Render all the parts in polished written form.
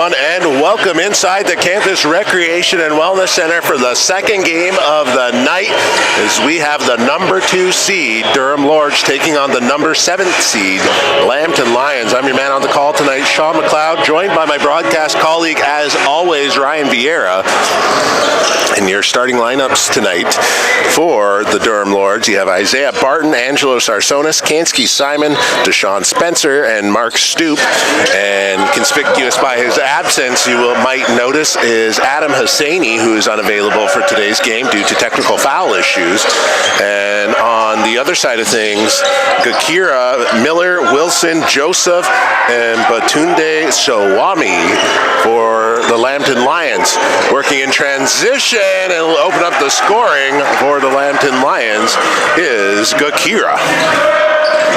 everyone, and welcome inside the Campus Recreation and Wellness Center for the second game of the night as we have the number 2 seed, Durham College, taking on the number 7 seed, Lambton Lions. I'm your man on the call tonight, Sean McLeod, joined by my broadcast colleague, as always, Ryan Vieira. And your starting lineups tonight for the Durham Lords, you have Isaiah Barton, Angelo Sarsonis, Kansky Simon, Deshaun Spencer, and Mark Stoop. And conspicuous by his absence, might notice, is Adam Hosseini, who is unavailable for today's game due to technical foul issues. And on the other side of things, Gakira, Miller, Wilson, Joseph, and Batunde Shawami for the Lambton Lions. Working in transition and will open up the scoring for the Lambton Lions is Gakira.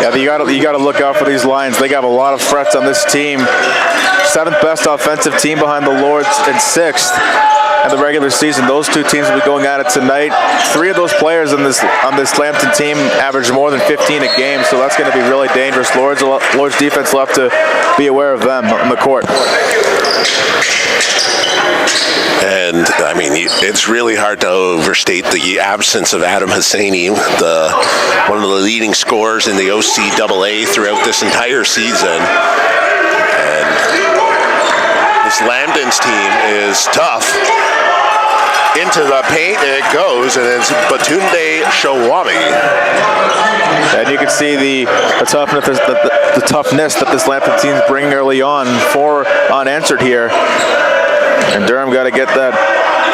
Yeah, you got to look out for these Lions. They got a lot of threats on this team. 7th best offensive team behind the Lords and 6th in the regular season. Those two teams will be going at it tonight. 3 of those players on this Lambton team average more than 15 a game, so that's going to be really dangerous. Lords defense will have to be aware of them on the court. And, I mean, it's really hard to overstate the absence of Adam Hosseini, one of the leading scorers in the OCAA throughout this entire season. And this Lambton's team is tough. Into the paint it goes, and it's Batunde Shawami. And you can see the toughness that this Lambton team's bringing early on. 4 unanswered here. And Durham got to get that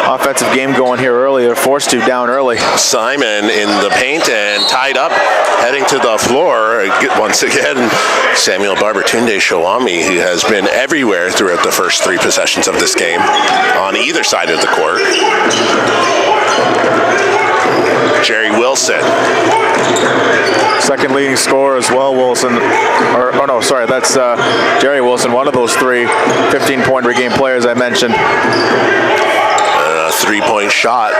offensive game going here early. They're forced to down early. Simon in the paint and tied up, heading to the floor. Once again, Samuel Batunde Shawami, who has been everywhere throughout the first 3 possessions of this game on either side of the court. Jerry Wilson. Second leading scorer as well, Wilson. That's Jerry Wilson, one of those 3 15-point per game players I mentioned. 3-point shot,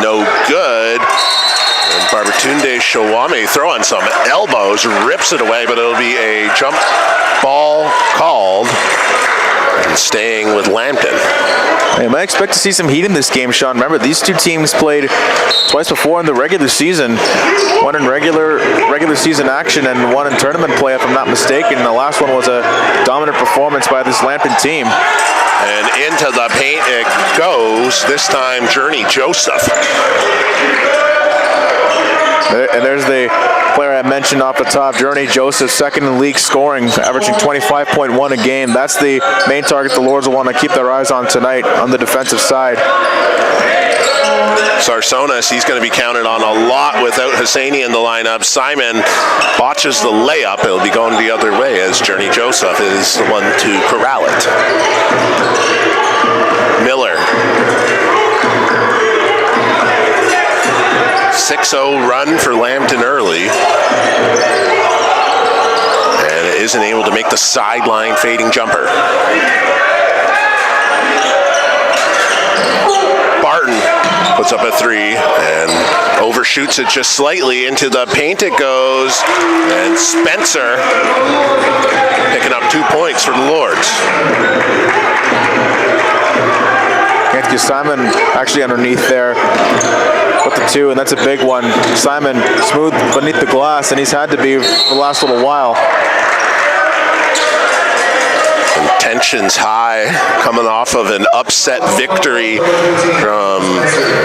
no good. And Batunde Shawami throwing some elbows, rips it away, but it'll be a jump ball called. And staying with Lambton. You might expect to see some heat in this game, Sean. Remember, these 2 teams played twice before in the regular season. One in regular season action and one in tournament play, if I'm not mistaken. And the last one was a dominant performance by this Lambton team. And into the paint it goes. This time, Journey Joseph. And there's the player I mentioned off the top, Journey Joseph, second in league scoring, averaging 25.1 a game. That's the main target the Lords will want to keep their eyes on tonight on the defensive side. Sarsonis, he's going to be counted on a lot without Hosseini in the lineup. Simon botches the layup. It'll be going the other way as Journey Joseph is the one to corral it. Miller. 6-0 run for Lambton early. And it isn't able to make the sideline fading jumper. Barton puts up a 3 and overshoots it just slightly. Into the paint it goes. And Spencer picking up 2 points for the Lords. Kansky Simon actually underneath there with the 2, and that's a big one. Simon smooth beneath the glass, and he's had to be the last little while. And tensions high, coming off of an upset victory from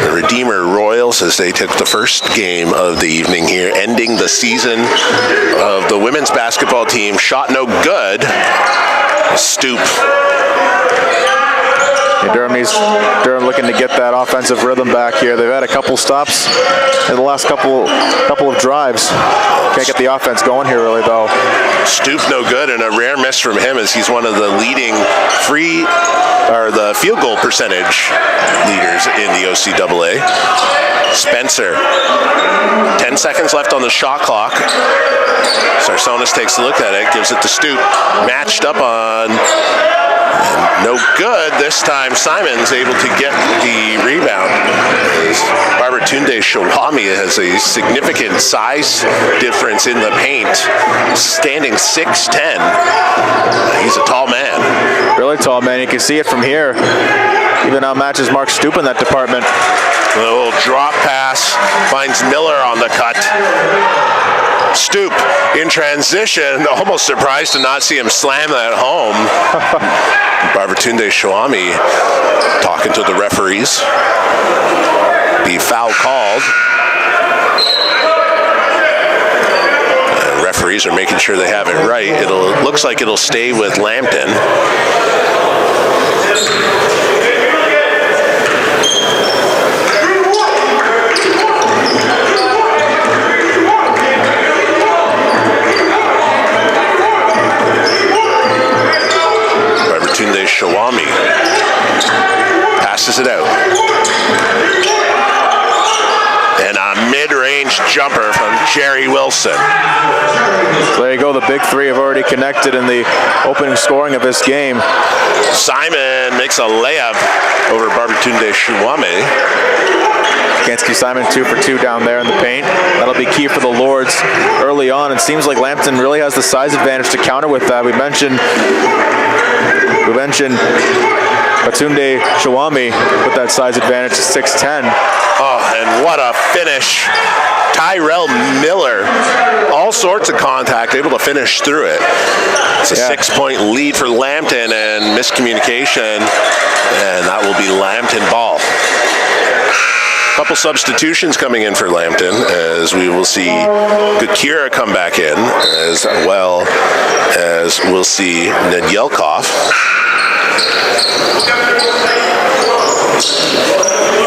the Redeemer Royals as they took the first game of the evening here, ending the season of the women's basketball team. Shot no good. Stoop. Durham looking to get that offensive rhythm back here. They've had a couple stops in the last couple of drives. Can't get the offense going here really though. Stoop no good, and a rare miss from him as he's one of the leading the field goal percentage leaders in the OCAA. Spencer, 10 seconds left on the shot clock. Sarsonis takes a look at it, gives it to Stoop. Matched up on, and no good. This time Simon's able to get the rebound. Batunde Shawami has a significant size difference in the paint, standing 6'10". He's a tall man. Really tall man. You can see it from here. Even outmatches Mark Stoop in that department. A little drop pass finds Miller on the cut. Stoop in transition, almost surprised to not see him slam that home. Barbatunde Shawami talking to the referees. The foul called. And referees are making sure they have it right. It looks like it'll stay with Lambton. Tunde Shawami passes it out. And a mid-range jumper from Jerry Wilson. So there you go, the big three have already connected in the opening scoring of this game. Simon makes a layup over Barbatunde Shawami. Kansky Simon 2 for 2 down there in the paint. That'll be key for the Lords early on. It seems like Lambton really has the size advantage to counter with that. We mentioned Batunde Shawami with that size advantage to 6'10". Oh, and what a finish. Tyrell Miller, all sorts of contact, able to finish through it. It's a 6-point lead for Lambton, and miscommunication, and that will be Lambton ball. Couple substitutions coming in for Lambton, as we will see Gakira come back in, as well as we'll see Nedyelkov.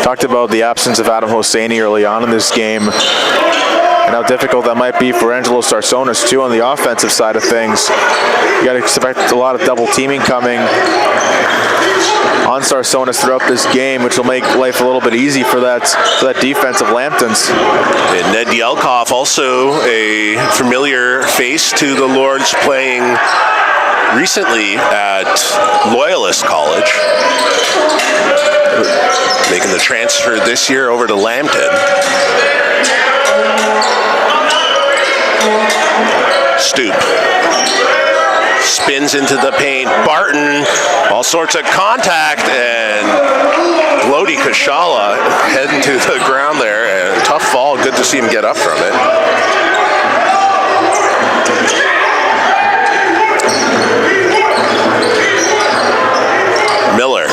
Talked about the absence of Adam Hosseini early on in this game, and how difficult that might be for Angelo Sarsonis too on the offensive side of things. You got to expect a lot of double teaming coming on Sarsonis throughout this game, which will make life a little bit easy for that defense of Lambton's. And Nedyelkov, also a familiar face to the Lords, playing recently at Loyalist College, making the transfer this year over to Lambton. Stoop spins into the paint. Barton, all sorts of contact, and Glody Kashala heading to the ground there. And tough fall. Good to see him get up from it. Miller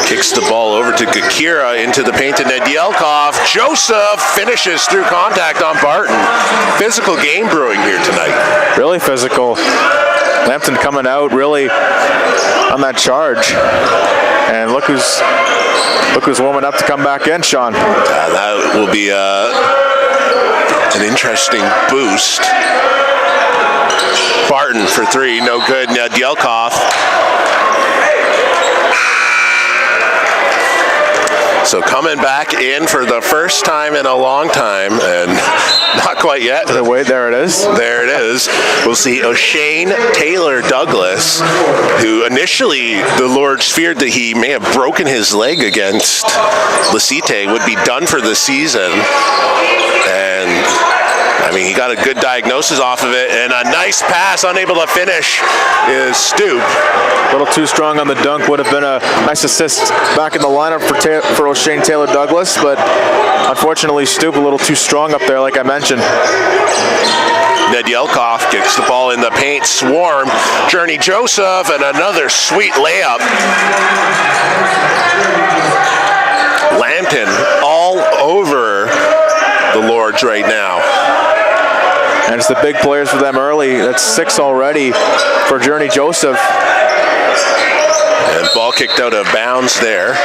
kicks the ball over to Gakira, into the paint to Nedyelkov. Joseph finishes through contact on Barton. Physical game brewing here tonight. Really physical. Lambton coming out really on that charge. And look who's warming up to come back in, Sean. That will be an interesting boost. Barton for three, no good. Nedyelkov. So coming back in for the first time in a long time, and not quite yet. Wait, there it is. There it is. We'll see O'Shane Taylor Douglas, who initially the Lords feared that he may have broken his leg against Lecite, would be done for the season. And I mean, he got a good diagnosis off of it, and a nice pass, unable to finish, is Stoop. A little too strong on the dunk, would have been a nice assist back in the lineup for O'Shane Taylor Douglas, but unfortunately Stoop a little too strong up there, like I mentioned. Nedyelkov kicks the ball in the paint, swarm, Journey Joseph, and another sweet layup. Lambton all over the Lords right now. And it's the big players for them early. That's 6 already for Journey Joseph. And ball kicked out of bounds there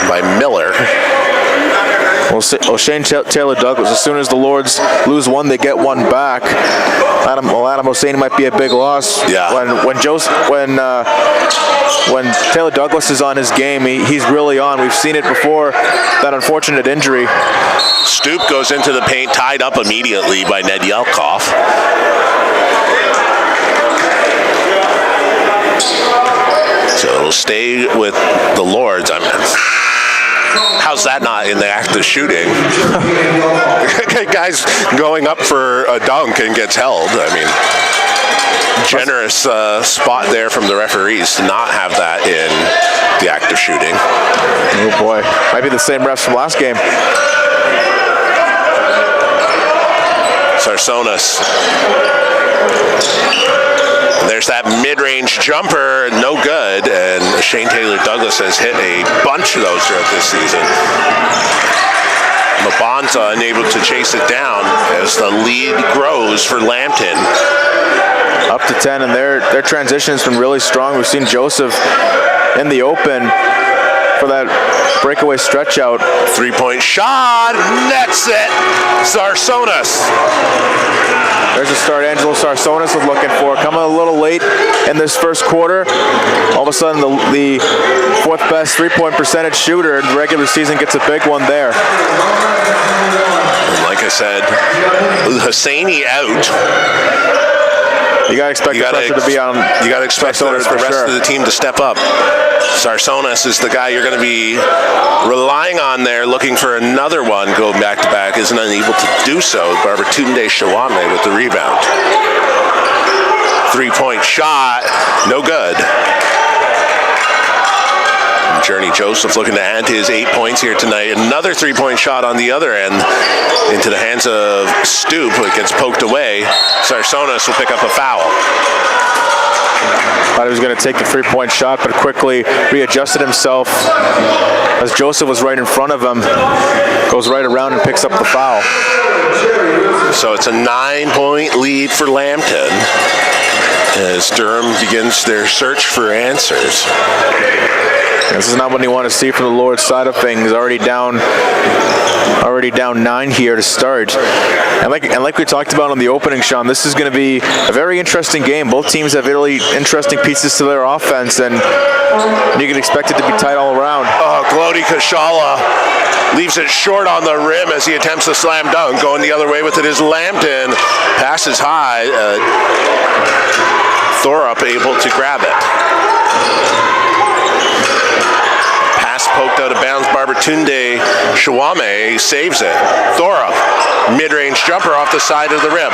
by Miller. Well, O'Shane Taylor Douglas, as soon as the Lords lose one, they get one back. Adam Hosseini might be a big loss. Yeah. When Taylor Douglas is on his game, he's really on. We've seen it before, that unfortunate injury. Stoop goes into the paint, tied up immediately by Nedyelkov. So it'll stay with the Lords. How's that not in the act of shooting? Guy's going up for a dunk and gets held. I mean, generous spot there from the referees to not have that in the act of shooting. Oh boy, might be the same refs from last game. Sarsonis. There's that mid-range jumper, no good, and Shane Taylor-Douglas has hit a bunch of those throughout this season. Mabonza unable to chase it down as the lead grows for Lambton. Up to 10, and their transition has been really strong. We've seen Joseph in the open for that breakaway stretch out. Three-point shot, nets it, Sarsonis. There's a start Angelo Sarsonis was looking for. Coming a little late in this first quarter. All of a sudden, the fourth best three-point percentage shooter in the regular season gets a big one there. And like I said, Hosseini out. You gotta expect the pressure to be on. You gotta expect the rest of the team to step up. Sarsonis is the guy you're going to be relying on there, looking for another one going back to back. Isn't unable to do so. Barbatunde Shawame with the rebound. Three-point shot, no good. Journey Joseph looking to add to his 8 points here tonight. Another three-point shot on the other end into the hands of Stoop. It gets poked away. Sarsonis will pick up a foul. Thought he was going to take the three-point shot, but quickly readjusted himself as Joseph was right in front of him. Goes right around and picks up the foul. So it's a 9-point lead for Lambton as Durham begins their search for answers. This is not what you want to see from the Lord's side of things. Already down 9 here to start. And like we talked about on the opening, Sean, this is going to be a very interesting game. Both teams have really interesting pieces to their offense, and you can expect it to be tight all around. Glody Kashala leaves it short on the rim as he attempts a slam dunk. Going the other way with it is Lambton. Passes high. Thorup able to grab it. Poked out of bounds, Barbatunde Shawame saves it. Thorup, mid-range jumper off the side of the rim.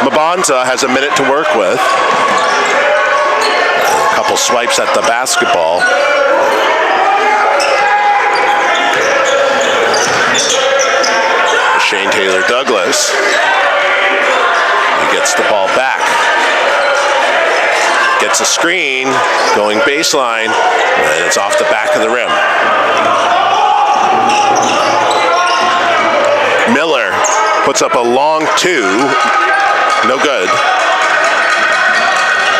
Mabonza has a minute to work with. A couple swipes at the basketball. Shane Taylor-Douglas. He gets the ball back. Gets a screen, going baseline, and it's off the back of the rim. Miller puts up a long two, no good.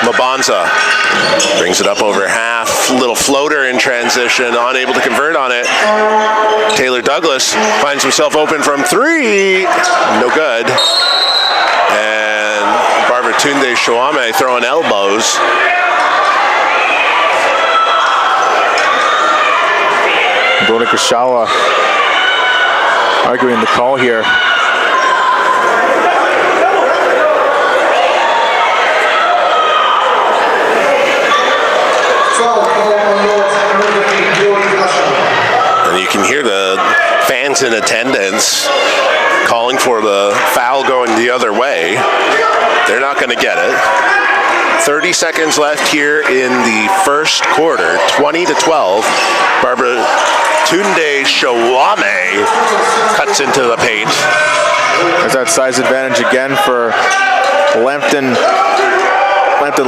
Mabonza brings it up over half, little floater in transition, unable to convert on it. Taylor-Douglas finds himself open from three, no good. Barbatunde Shawame throwing elbows. Glody Kashala arguing the call here. And you can hear the fans in attendance calling for the foul going the other way. They're not going to get it. 30 seconds left here in the first quarter, 20-12. Barbatunde Shawame cuts into the paint. There's that size advantage again for Lambton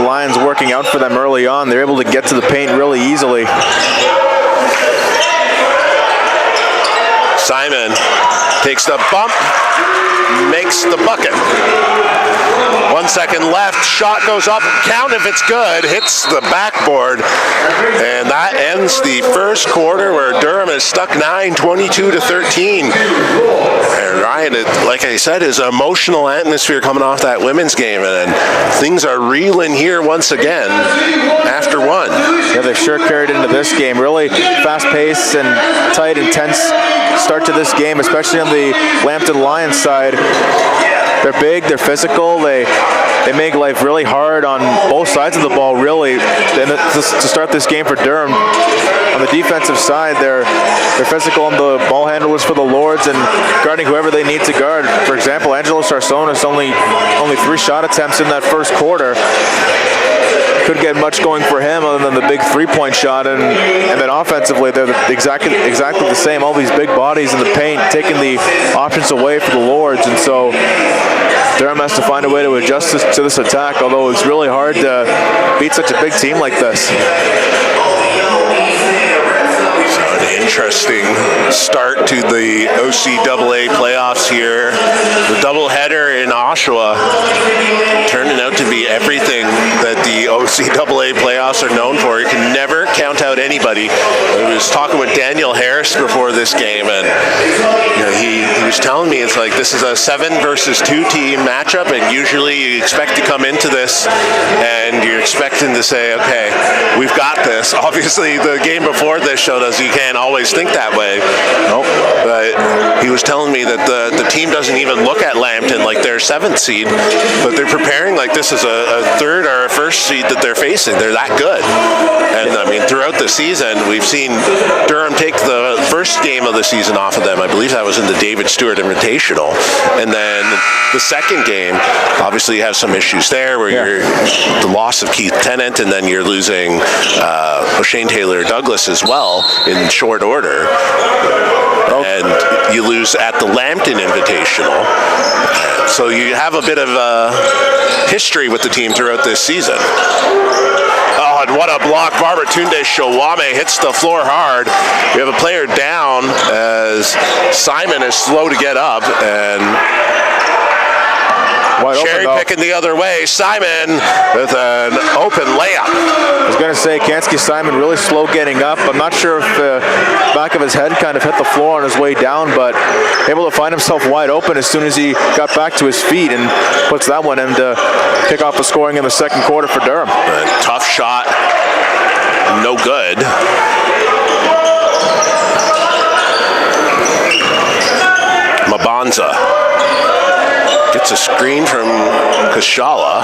Lions working out for them early on. They're able to get to the paint really easily. Simon takes the bump, makes the bucket. 1 second left, shot goes up, count if it's good, hits the backboard, and that ends the first quarter where Durham is stuck 9, 22-13. And Ryan, like I said, is an emotional atmosphere coming off that women's game, and things are reeling here once again after one. Yeah, they've sure carried into this game. Really fast-paced and tight, intense start to this game, especially on the Lambton Lions side. They're big, they're physical, they make life really hard on both sides of the ball, really. And to start this game for Durham, on the defensive side, they're physical on the ball handlers for the Lords and guarding whoever they need to guard. For example, Angelo Sarsonis only 3 shot attempts in that first quarter. Couldn't get much going for him other than the big 3-point shot, and then offensively they're exactly the same. All these big bodies in the paint taking the options away for the Lords, and so Durham has to find a way to adjust to this attack, although it's really hard to beat such a big team like this. Interesting start to the OCAA playoffs here. The doubleheader in Oshawa turning out to be everything that the OCAA playoffs are known for. You can never count out anybody. I was talking with Daniel Harris before this game, and he was telling me it's like this is a 7 versus 2 team matchup, and usually you expect to come into this and you're expecting to say, okay, we've got this. Obviously, the game before this showed us you can't always think that way. Nope. But he was telling me that the team doesn't even look at Lambton like they're 7th seed, but they're preparing like this is a 3rd or a 1st seed that they're facing. They're that good. And I mean, throughout the season, we've seen Durham take the first game of the season off of them. I believe that was in the David Stewart Invitational. And then the second game, obviously you have some issues there where you're the loss of Keith Tennant, and then you're losing O'Shane Taylor Douglas as well in short order. And you lose at the Lambton Invitational. So you have a bit of history with the team throughout this season. Oh, and what a block. Barbatunde Shawame hits the floor hard. We have a player down as Simon is slow to get up, and cherry picking the other way. Simon with an open layup. I was going to say, Kansky Simon really slow getting up. I'm not sure if the back of his head kind of hit the floor on his way down, but able to find himself wide open as soon as he got back to his feet and puts that one in to kick off the scoring in the second quarter for Durham. Tough shot. No good. Mabanza gets a screen from Kashala.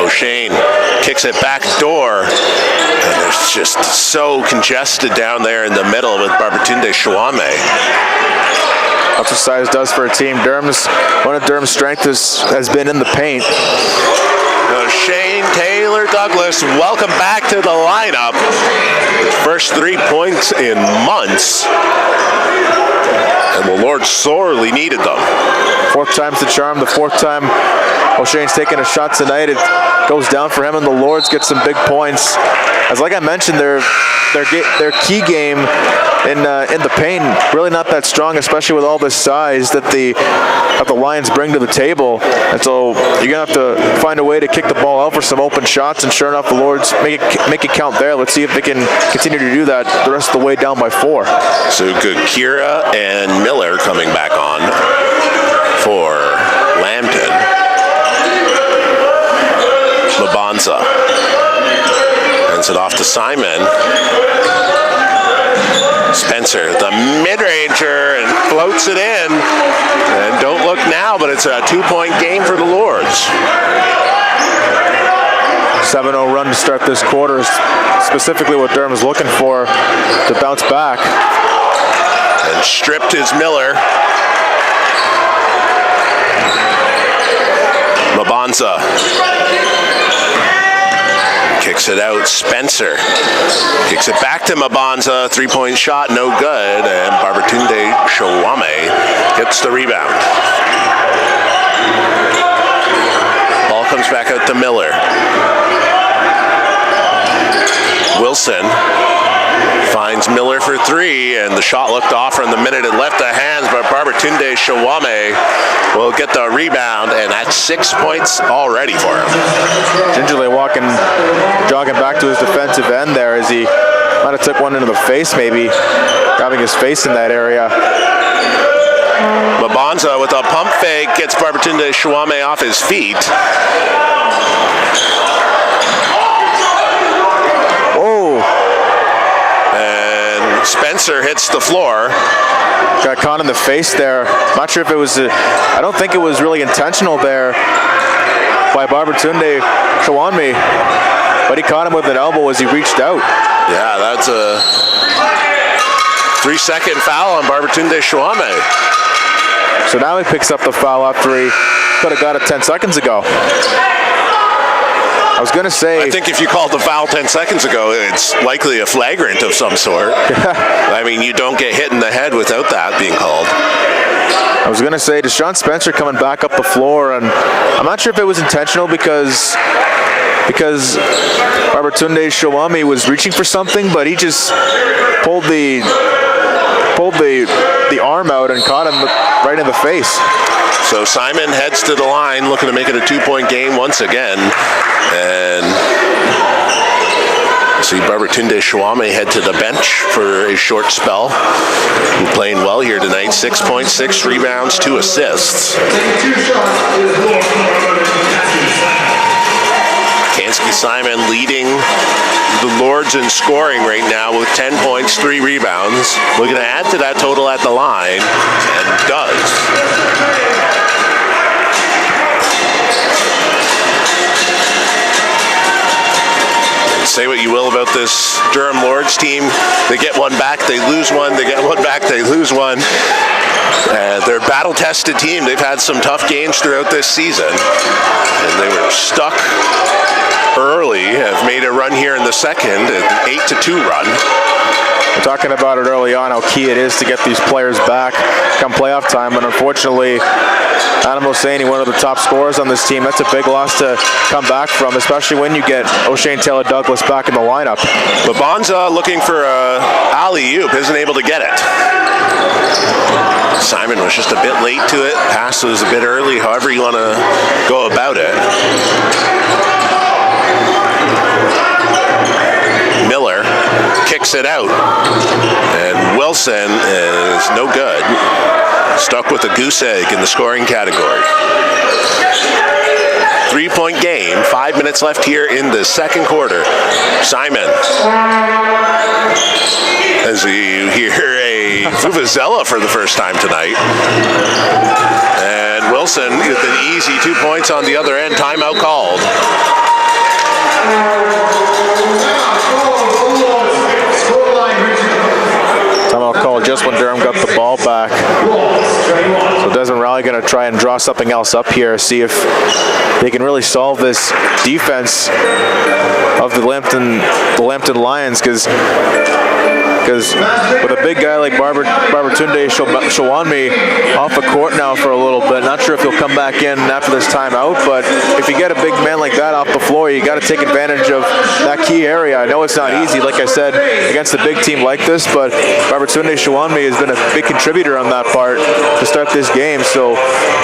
O'Shane kicks it back door. And it's just so congested down there in the middle with Barbatunde Shawame. That's what size does for a team. One of Durham's strengths has been in the paint. O'Shane Taylor Douglas, welcome back to the lineup. First 3 points in months. And the Lord sorely needed them. 4th time's the charm. The 4th time O'Shane's taking a shot tonight. It goes down for him, and the Lords get some big points. As like I mentioned, their key game in the paint really not that strong, especially with all this size that the Lions bring to the table. And so you're gonna have to find a way to kick the ball out for some open shots. And sure enough, the Lords make it count there. Let's see if they can continue to do that the rest of the way down by 4. So good. Kira and Miller coming back on for Lambton. Mabanza hands it off to Simon. Spencer, the mid-ranger, and floats it in. And don't look now, but it's a 2-point game for the Lords. 7-0 run to start this quarter is specifically what Durham is looking for to bounce back. And stripped is Miller. Mabanza kicks it out. Spencer kicks it back to Mabanza. 3-point shot, no good. And Barbatunde Shawame gets the rebound. Ball comes back out to Miller. Wilson finds Miller for 3, and the shot looked off from the minute it left the hands, but Barbatunde Shawame will get the rebound, and that's 6 points already for him. Gingerly jogging back to his defensive end there as he might have took one into the face, maybe grabbing his face in that area. Mabanza with a pump fake gets Barbatunde Shawame off his feet. Spencer hits the floor. Got caught in the face there. Not sure if it was, I don't think it was really intentional there by Barbatunde Shawami, but he caught him with an elbow as he reached out. Yeah, that's a 3-second foul on Barbatunde Shawami. So now he picks up the foul after he could have got it 10 seconds ago. I was going to say... I think if you called the foul 10 seconds ago, it's likely a flagrant of some sort. I mean, you don't get hit in the head without that being called. I was going to say, Deshaun Spencer coming back up the floor, and I'm not sure if it was intentional because Barbatunde Shawami was reaching for something, but he just pulled the arm out and caught him right in the face. So Simon heads to the line, looking to make it a 2-point game once again. And see Barbatunde Shawami head to the bench for a short spell. Playing well here tonight, 6 points, 6 rebounds, 2 assists. Kansky Simon leading the Lords in scoring right now with 10 points, 3 rebounds. Looking to add to that total at the line, and does. Say what you will about this Durham Lords team. They get one back, they lose one. They get one back, they lose one. They're a battle-tested team. They've had some tough games throughout this season. And they were stuck early, have made a run here in the second, an 8-2 run. We're talking about it early on, how key it is to get these players back come playoff time, and unfortunately, Adam Hosseini, one of the top scorers on this team, that's a big loss to come back from, especially when you get O'Shane Taylor-Douglas back in the lineup. But Bonza looking for a alley-oop, isn't able to get it. Simon was just a bit late to it, pass was a bit early, however you want to go about it. Miller kicks it out, and Wilson is no good. Stuck with a goose egg in the scoring category. 3-point game, 5 minutes left here in the second quarter. Simon, as you hear a Vuvuzela for the first time tonight. And Wilson with an easy 2 points on the other end, timeout called. Timeout called just when Durham got the ball back. So Desmond Rowley going to try and draw something else up here, see if they can really solve this defense of the Lambton Lions, because with a big guy like Barbatunde Shawami off the court now for a little bit, not sure if he'll come back in after this timeout, but if you get a big man like that off the floor, you got to take advantage of that key area. I know it's not easy, like I said, against a big team like this, but Barbatunde Shawami has been a big contributor on that part to start this game, so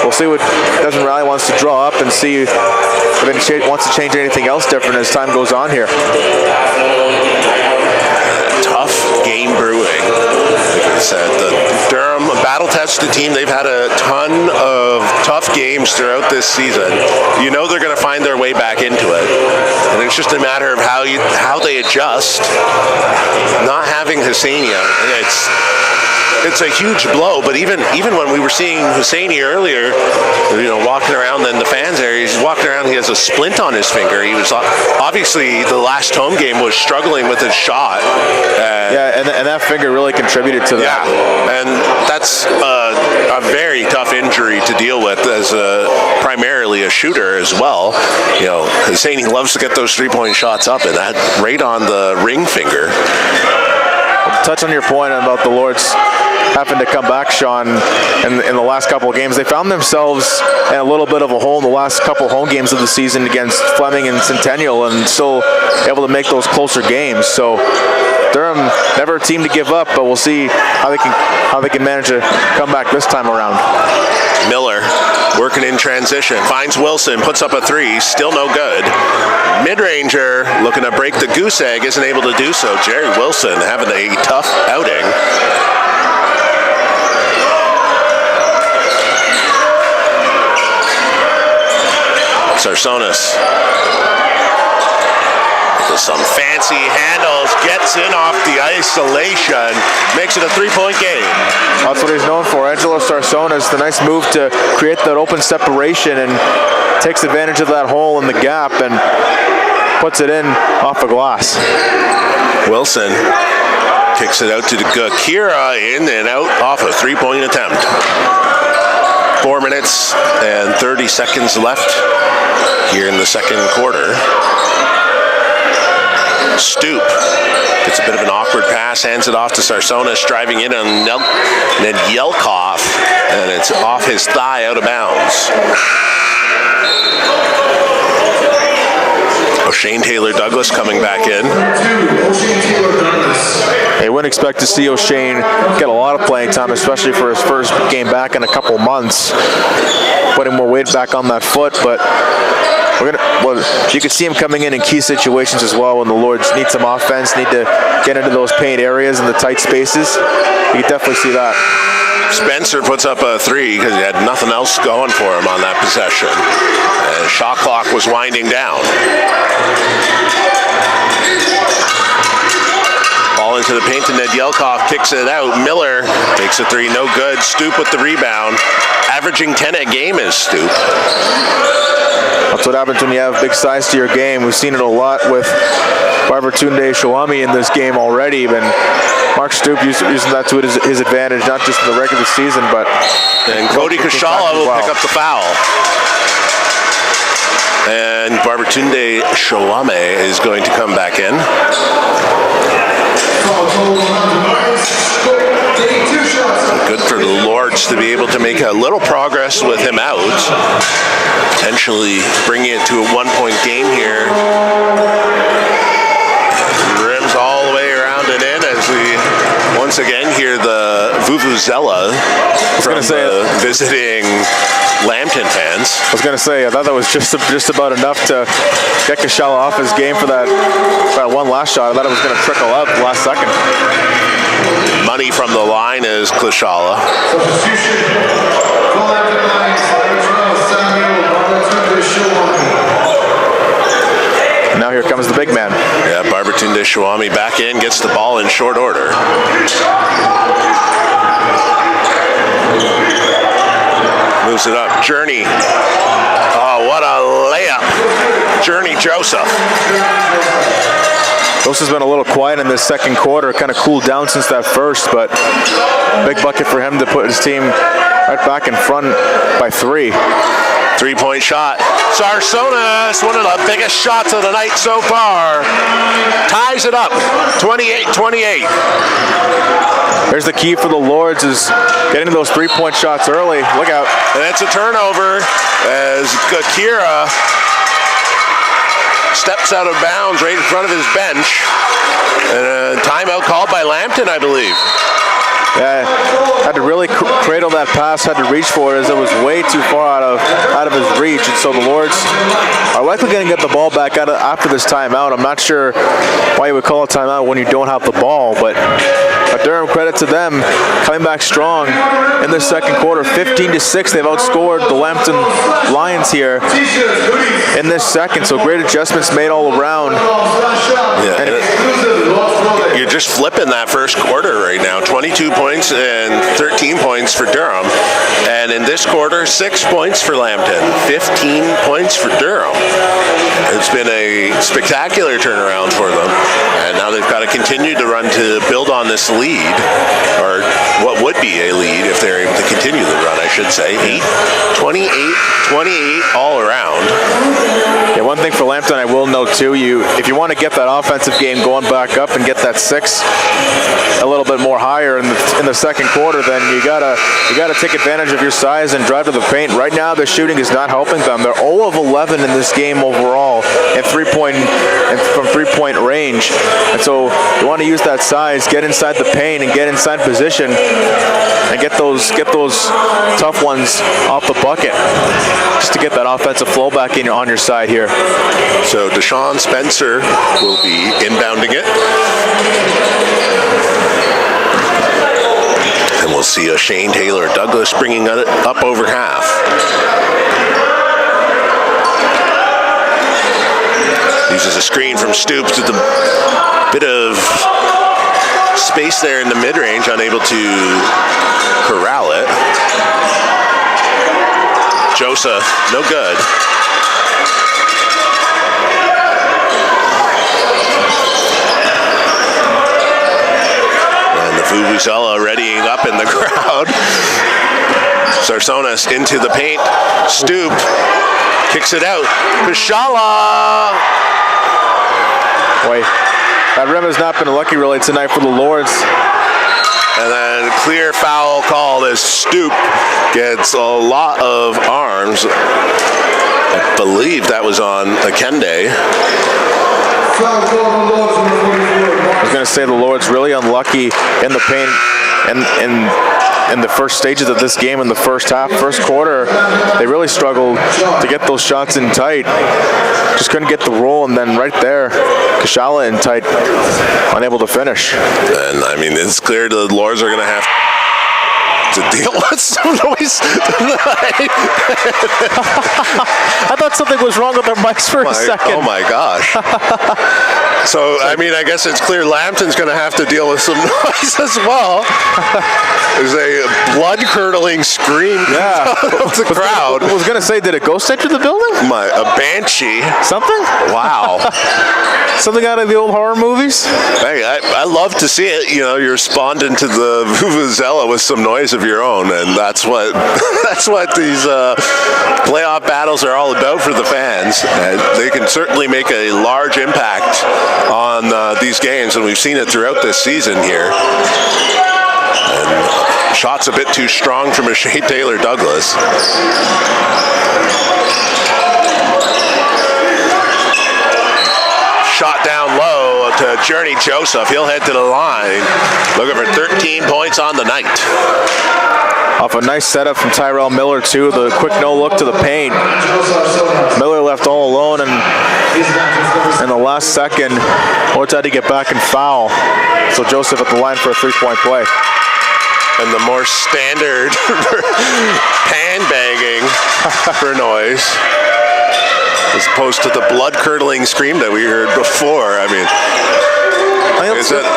we'll see what Desmond Rowley wants to draw up and see if he wants to change anything else different as time goes on here. Tough game brewing. Like I said, the Durham battle-tested team, they've had a ton of tough games throughout this season. You know they're going to find their way back into it. And it's just a matter of how they adjust. Not having Hosseini, it's a huge blow, but even when we were seeing Hosseini earlier, walking around in the fans area, he's walking around, he has a splint on his finger. He was obviously, the last home game was struggling with his shot. And that finger really contributed to that. Yeah, and that's a very tough injury to deal with as primarily a shooter as well. Hosseini loves to get those 3-point shots up, and that right on the ring finger. Touch on your point about the Lords having to come back, Sean, in the last couple of games. They found themselves in a little bit of a hole in the last couple home games of the season against Fleming and Centennial, and still able to make those closer games. So Durham, never a team to give up, but we'll see how they can manage to come back this time around. Miller working in transition, finds Wilson, puts up a 3, still no good. Mid-ranger looking to break the goose egg, isn't able to do so. Jerry Wilson having a tough outing. Sarsonis with some fancy handles, gets in off the isolation, makes it a 3-point game. That's what he's known for. Angelo Sarsonis, the nice move to create that open separation and takes advantage of that hole in the gap and puts it in off the glass. Wilson kicks it out to Kira, in and out off a 3-point attempt. 4 minutes and 30 seconds left here in the second quarter. Stoop gets a bit of an awkward pass, hands it off to Sarsonis, driving in on Nedyelkov, and it's off his thigh, out of bounds. O'Shane Taylor-Douglas coming back in. They wouldn't expect to see O'Shane get a lot of playing time, especially for his first game back in a couple months. Putting more weight back on that foot, but you can see him coming in key situations as well when the Lords need some offense, need to get into those paint areas and the tight spaces. You can definitely see that. Spencer puts up a 3 because he had nothing else going for him on that possession. And shot clock was winding down. Ball into the paint to Nedyelkov, kicks it out. Miller makes a 3, no good. Stoop with the rebound. Averaging 10 a game is Stoop. That's what happens when you have big size to your game. We've seen it a lot with Barbertunde Shawami in this game already, but Mark Stoop using that to his advantage, not just in the regular season, but... And Cody Kashala will pick up the foul. And Barbertunde Shawami is going to come back in. Good for the Lords to be able to make a little progress with him out. Potentially bringing it to a 1-point game here. Rims all the way around and in as we once again hear the Vuvuzela from the visiting Lambton fans. I was going to say, I thought that was just about enough to get Kashala off his game for that one last shot. I thought it was going to trickle out the last second. Money from the line is Kashala. Now here comes the big man. Yeah, Barbertunde Shawami back in, gets the ball in short order. Moves it up. Journey. Oh, what a layup. Journey Joseph. Joseph's been a little quiet in this second quarter, kind of cooled down since that first, but big bucket for him to put his team right back in front by 3. 3-point shot. Sarsonis, one of the biggest shots of the night so far. Ties it up, 28-28. Here's the key for the Lords is getting those 3-point shots early. Look out. And it's a turnover as Akira steps out of bounds right in front of his bench. And a timeout called by Lambton, I believe. Yeah, had to really cradle that pass, had to reach for it as it was way too far out of his reach. And so the Lords are likely going to get the ball back out after this timeout. I'm not sure why you would call a timeout when you don't have the ball, but Durham, credit to them, coming back strong in the second quarter. 15-6, they've outscored the Lambton Lions here in this second. So great adjustments made all around. Yeah, you're just flipping that first quarter right now. 22 points and 13 points for Durham. And in this quarter, 6 points for Lambton, 15 points for Durham. It's been a spectacular turnaround for them. And now they've got to continue to run to build on this lead, or what would be a lead if they're able to continue the run, I should say. 28 all around. Yeah, one thing for Lambton I will note too, if you want to get that offensive game going back up and get that 6 a little bit more higher in the second quarter, then you gotta take advantage of your size and drive to the paint. Right now the shooting is not helping them. They're 0 of 11 in this game overall from 3-point range. And so you want to use that size, get inside the paint and get inside position and get those tough ones off the bucket just to get that offensive flow back on your side here. So Deshaun Spencer will be inbounding it. And we'll see O'Shane Taylor-Douglas bringing it up over half. Uses a screen from Stoops with a bit of space there in the mid-range, unable to corral it. Joseph, no good. And the Vuvuzela readying up in the crowd. Sarsonis into the paint. Stoop kicks it out. Kashala. Boy, that rim has not been lucky really tonight for the Lords. And then clear foul called as Stoop gets a lot of arms. I believe that was on Akende. I was going to say the Lords really unlucky in the paint and in the first stages of this game in the first half, first quarter. They really struggled to get those shots in tight. Just couldn't get the roll, and then right there, Kashala in tight, unable to finish. And I mean, it's clear the Lords are going to have to deal with some noise tonight. I thought something was wrong with their mics for a second. Oh my gosh. So, I mean, I guess it's clear Lambton's going to have to deal with some noise as well. There's a blood-curdling scream out of the crowd. I was going to say, did a ghost enter the building? A banshee. Something? Wow. Something out of the old horror movies? Hey, I love to see it. You know, you're responding to the Vuvuzela with some noise of your own, and that's what these playoff battles are all about for the fans. And they can certainly make a large impact on these games, and we've seen it throughout this season here. And shots a bit too strong from Shane Taylor Douglas. Shot down low to Journey Joseph. He'll head to the line, looking for 13 points on the night. Off a nice setup from Tyrell Miller, too. The quick no-look to the paint. Miller left all alone, and in the last second, Lords had to get back and foul. So Joseph at the line for a three-point play. And the more standard pan banging for noise, as opposed to the blood-curdling scream that we heard before. I mean,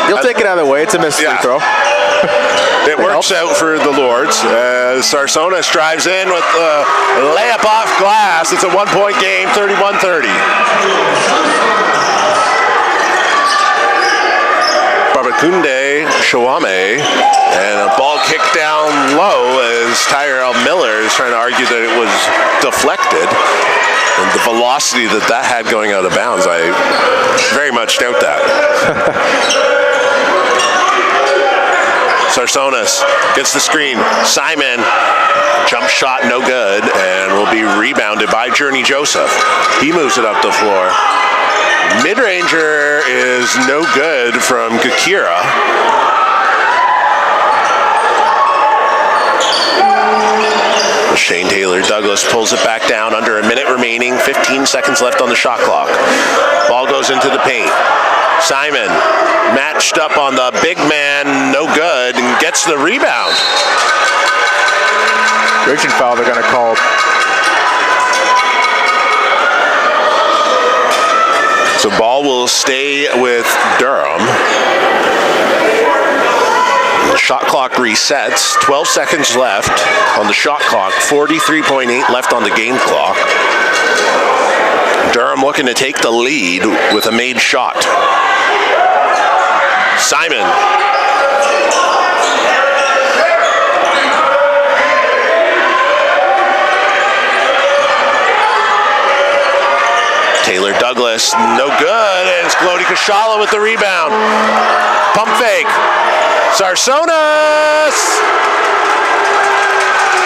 you'll take it either way. It's a missed free throw. It works out for the Lords as Sarsonis drives in with a layup off glass. It's a one-point game, 31-30. Babakunde Shawame, and a ball kicked down low as Tyrell Miller is trying to argue that it was deflected. And the velocity that had going out of bounds, I very much doubt that. Sarsonis gets the screen. Simon, jump shot no good, and will be rebounded by Journey Joseph. He moves it up the floor. Mid-ranger is no good from Kukira. Shane Taylor Douglas pulls it back down, under a minute remaining, 15 seconds left on the shot clock. Ball goes into the paint. Simon matched up on the big man, no good, and gets the rebound. Reaching foul they're going to call. So ball will stay with Durham. The shot clock resets. 12 seconds left on the shot clock. 43.8 left on the game clock. Durham looking to take the lead with a made shot. Simon. Taylor Douglas, no good, and it's Glody Kashala with the rebound. Pump fake. Sarsonis!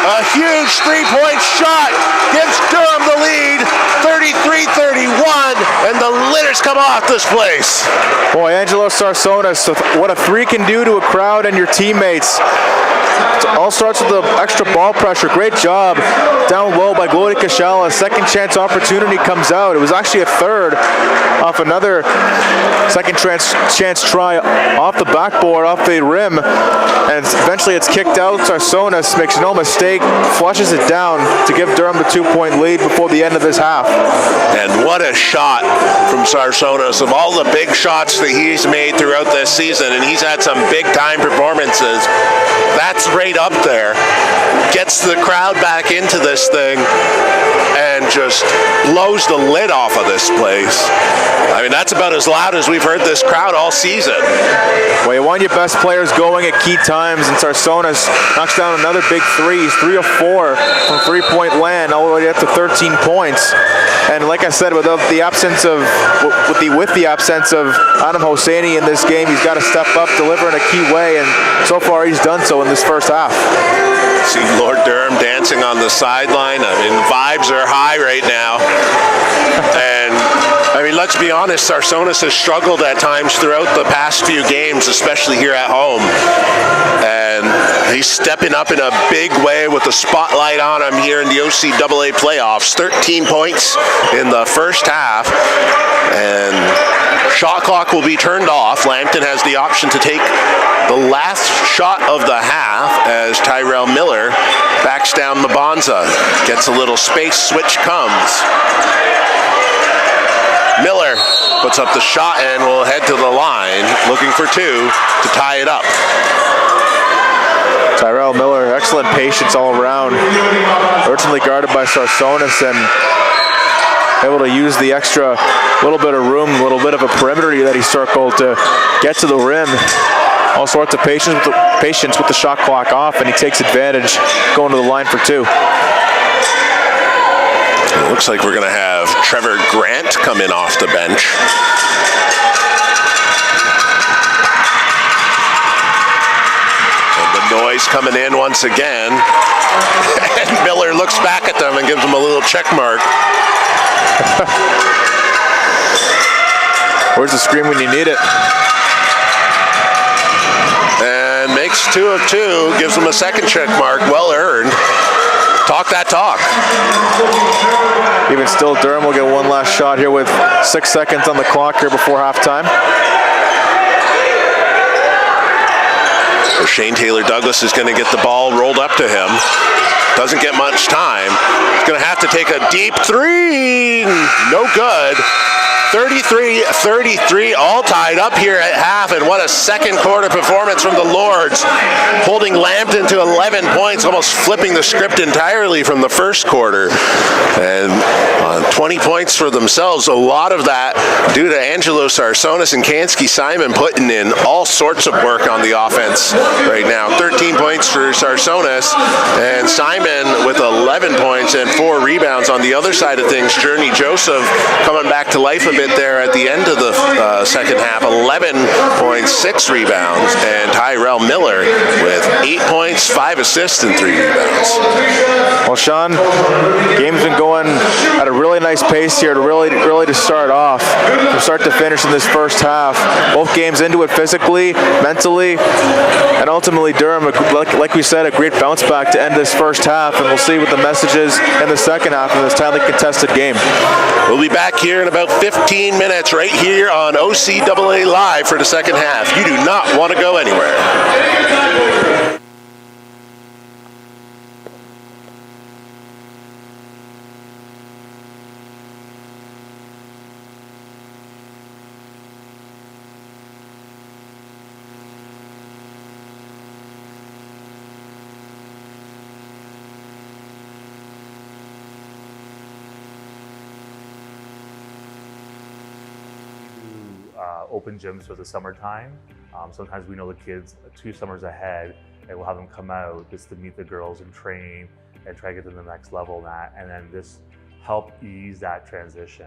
A huge three-point shot gives Durham the lead, 33-31, and the Litters come come off this place. Boy, Angelo Sarsonis, what a three can do to a crowd and your teammates. It all starts with the extra ball pressure. Great job down low by Gloria Kashala. Second chance opportunity comes out. It was actually a third off another second chance try off the backboard, off the rim. And eventually it's kicked out. Sarsonis makes no mistake, flushes it down to give Durham the 2-point lead before the end of this half. And what a shot from Sarsonis. Of all the big shots that he's made throughout this season, and he's had some big time performances, that's right up there. Gets the crowd back into this thing and just blows the lid off of this place. I mean, that's about as loud as we've heard this crowd all season. Well, you want your best players going at key times, and Sarsonis knocks down another big three. He's 3 of 4 from three-point land, all the way up to 13 points. And like I said, with the absence of Adam Hosseini in this game, he's got to step up, deliver in a key way, and so far he's done so in this first half. See Lord Durham dancing on the sideline. I mean, vibes are high right now. And I mean, let's be honest, Sarsonis has struggled at times throughout the past few games, especially here at home. And he's stepping up in a big way with the spotlight on him here in the OCAA playoffs. 13 points in the first half. And shot clock will be turned off. Lambton has the option to take the last shot of the half as Tyrell Miller backs down Mabonza. Gets a little space, switch comes. Miller puts up the shot and will head to the line, looking for two to tie it up. Tyrell Miller, excellent patience all around. Urgently guarded by Sarsonis and able to use the extra little bit of room, a little bit of a perimeter that he circled to get to the rim. All sorts of patience with the shot clock off, and he takes advantage going to the line for two. It looks like we're going to have Trevor Grant come in off the bench. And the noise coming in once again. And Miller looks back at them and gives them a little check mark. Where's the screen when you need it? And makes 2 of 2, gives them a second check mark, well earned. Talk that talk. Even still, Durham will get one last shot here with 6 seconds on the clock here before halftime. So Shane Taylor-Douglas is going to get the ball rolled up to him. Doesn't get much time. He's going to have to take a deep three. No good. 33-33, all tied up here at half, and what a second quarter performance from the Lords, holding Lambton to 11 points, almost flipping the script entirely from the first quarter. And 20 points for themselves, a lot of that due to Angelo Sarsonis and Kansky Simon putting in all sorts of work on the offense right now. 13 points for Sarsonis, and Simon with 11 points and 4 rebounds. On the other side of things, Journey Joseph coming back to life a bit there at the end of the second half, 11 points, 6 rebounds, and Tyrell Miller with 8 points, 5 assists, and 3 rebounds. Well, Sean, game's been going at a really nice pace here to really to start off, from start to finish in this first half. Both games into it physically, mentally, and ultimately Durham, like we said, a great bounce back to end this first half, and we'll see what the message is in the second half of this tightly contested game. We'll be back here in about 15 minutes right here on OCAA Live for the second half. You do not want to go anywhere. Open gyms for the summertime. Sometimes we know the kids 2 summers ahead, and we'll have them come out just to meet the girls and train and try to get to the next level in that, and then this help ease that transition.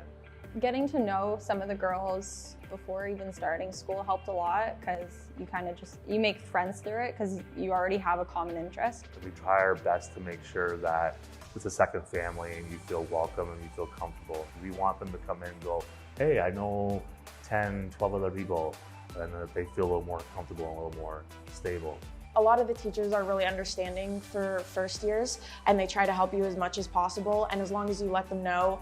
Getting to know some of the girls before even starting school helped a lot, because you kind of you make friends through it because you already have a common interest. We try our best to make sure that it's a second family and you feel welcome and you feel comfortable. We want them to come in and go, hey, I know 10, 12 other people, and they feel a little more comfortable and a little more stable. A lot of the teachers are really understanding for first years, and they try to help you as much as possible. And as long as you let them know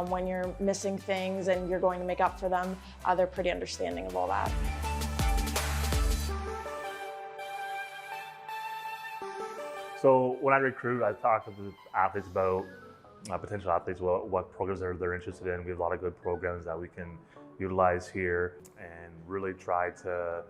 when you're missing things and you're going to make up for them, they're pretty understanding of all that. So when I recruit, I talk to the athletes about potential athletes, what programs they're interested in. We have a lot of good programs that we can utilize here and really try to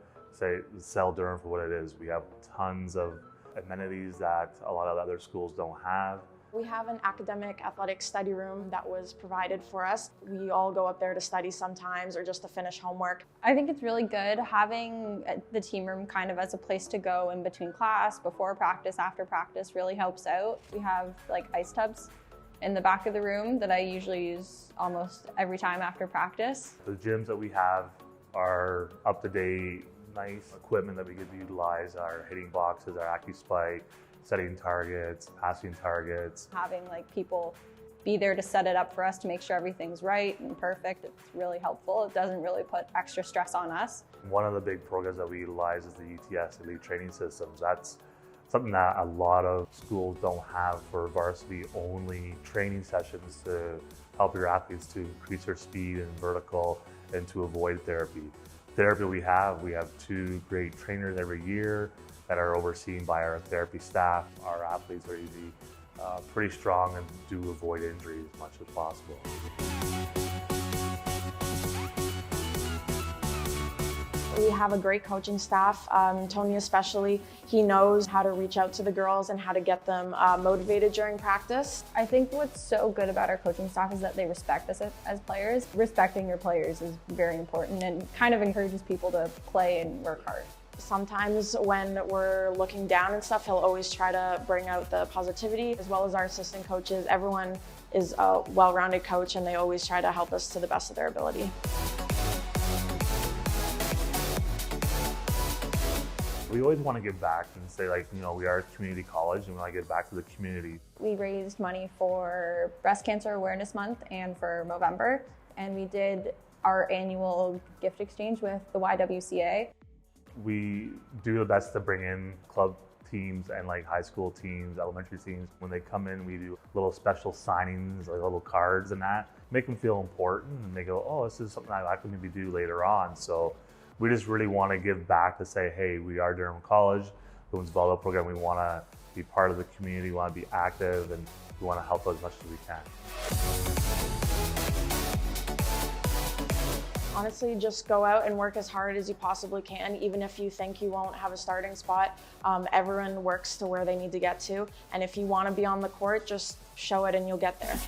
sell Durham for what it is. We have tons of amenities that a lot of other schools don't have. We have an academic athletic study room that was provided for us. We all go up there to study sometimes or just to finish homework. I think it's really good having the team room kind of as a place to go in between class, before practice, after practice really helps out. We have like ice tubs in the back of the room that I usually use almost every time after practice. The gyms that we have are up to date, nice equipment that we get to utilize, our hitting boxes, our AccuSpike, setting targets, passing targets. Having like people be there to set it up for us to make sure everything's right and perfect, it's really helpful. It doesn't really put extra stress on us. One of the big programs that we utilize is the UTS, Elite Training Systems. That's something that a lot of schools don't have for varsity-only training sessions to help your athletes to increase their speed and vertical and to avoid therapy. Therapy we have 2 great trainers every year that are overseen by our therapy staff. Our athletes are usually pretty strong and do avoid injury as much as possible. We have a great coaching staff, Tony especially. He knows how to reach out to the girls and how to get them motivated during practice. I think what's so good about our coaching staff is that they respect us as players. Respecting your players is very important and kind of encourages people to play and work hard. Sometimes when we're looking down and stuff, he'll always try to bring out the positivity, as well as our assistant coaches. Everyone is a well-rounded coach and they always try to help us to the best of their ability. We always want to give back and say, like, you know, we are a community college and we want to give back to the community. We raised money for Breast Cancer Awareness Month and for Movember, and we did our annual gift exchange with the YWCA. We do the best to bring in club teams and like high school teams, elementary teams. When they come in, we do little special signings, like little cards and that. Make them feel important and they go, oh, this is something I can maybe do later on. So we just really want to give back to say, hey, we are Durham College, the Women's Volleyball program. We want to be part of the community, we want to be active, and we want to help as much as we can. Honestly, just go out and work as hard as you possibly can. Even if you think you won't have a starting spot, everyone works to where they need to get to. And if you want to be on the court, just show it and you'll get there.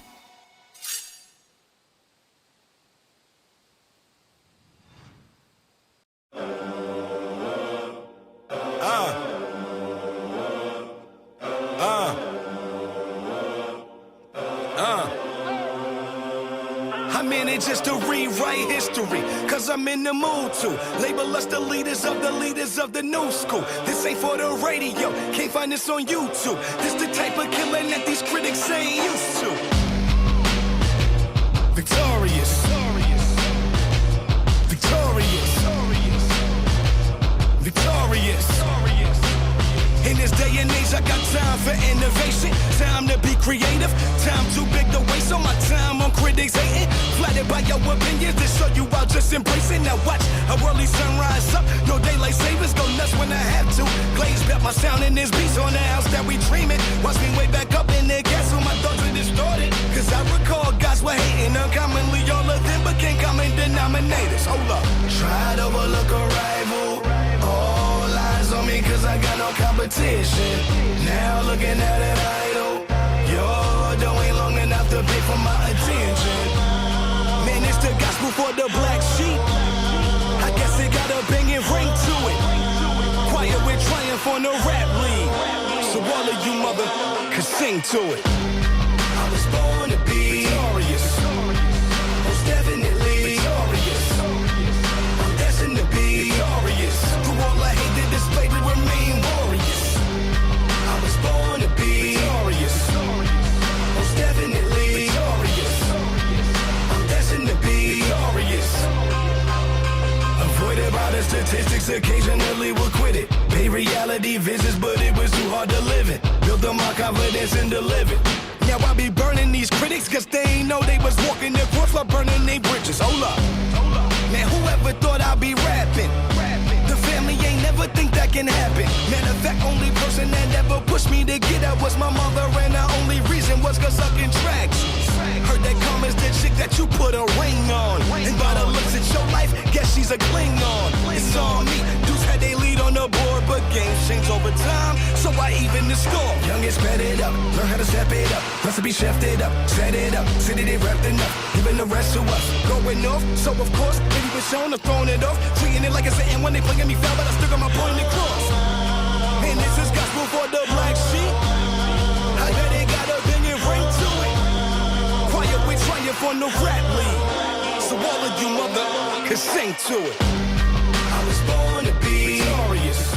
I'm in it just to rewrite history, cause I'm in the mood to label us the leaders of the new school. This ain't for the radio, can't find this on YouTube. This the type of killing that these critics ain't used to. Victorious, victorious, victorious. In this day and age, I got time for innovation, time to be creative, time too big to waste on my time on critics hating. Flattered by your opinions, to show you I'll just embrace it. Now watch a early sunrise up, no daylight savings, go nuts when I have to. Glaze bet my sound in this beats on the house that we dreaming. Watch me way back up in the castle, my thoughts were distorted. Cause I recall guys were hating uncommonly, all of them became common denominators. Hold up, try to overlook a rival. All eyes on me cause I got no competition. Now looking at an idol. Your dough ain't long enough to pay for my attention. Man, it's the gospel for the black sheep. I guess it got a banging ring to it. Quiet with triumph on the rap league. So all of you mother can sing to it. I was born to be victorious. Most definitely victorious. I'm destined to be victorious. Through all I hate to display, we remain warriors. I was born to be victorious. Most definitely victorious. I'm destined to be victorious. streets occasionally were quitted. Pay reality visits, but it was too hard to live it. Built up my confidence and delivered. Now I be burning these critics, cause they ain't know they was walking their course while burning their bridges. Hold up. Man, whoever thought I'd be rapping? The family ain't never think that can happen. Matter of fact, only person that ever pushed me to get up was my mother, and the only reason was cause sucking tracks. Heard that Karma's the chick that you put a ring on. And by the looks at your life, guess she's a Klingon. It's on me. Dudes had they lead on the board, but games change over time, so I even the score. Youngest sped it up, learn how to step it up. Recipe chefed it up, set it up, city they wrapped enough, giving the rest to us. Going off, so of course, baby was shown to throwing it off, treating it like it's an when they playing me foul, but I still got my point across. And this is gospel for the black sheep. I bet it got a banging ring to it. Quiet, we triumph on the rap league. So all of you mother can sing to it. I was born to be victorious.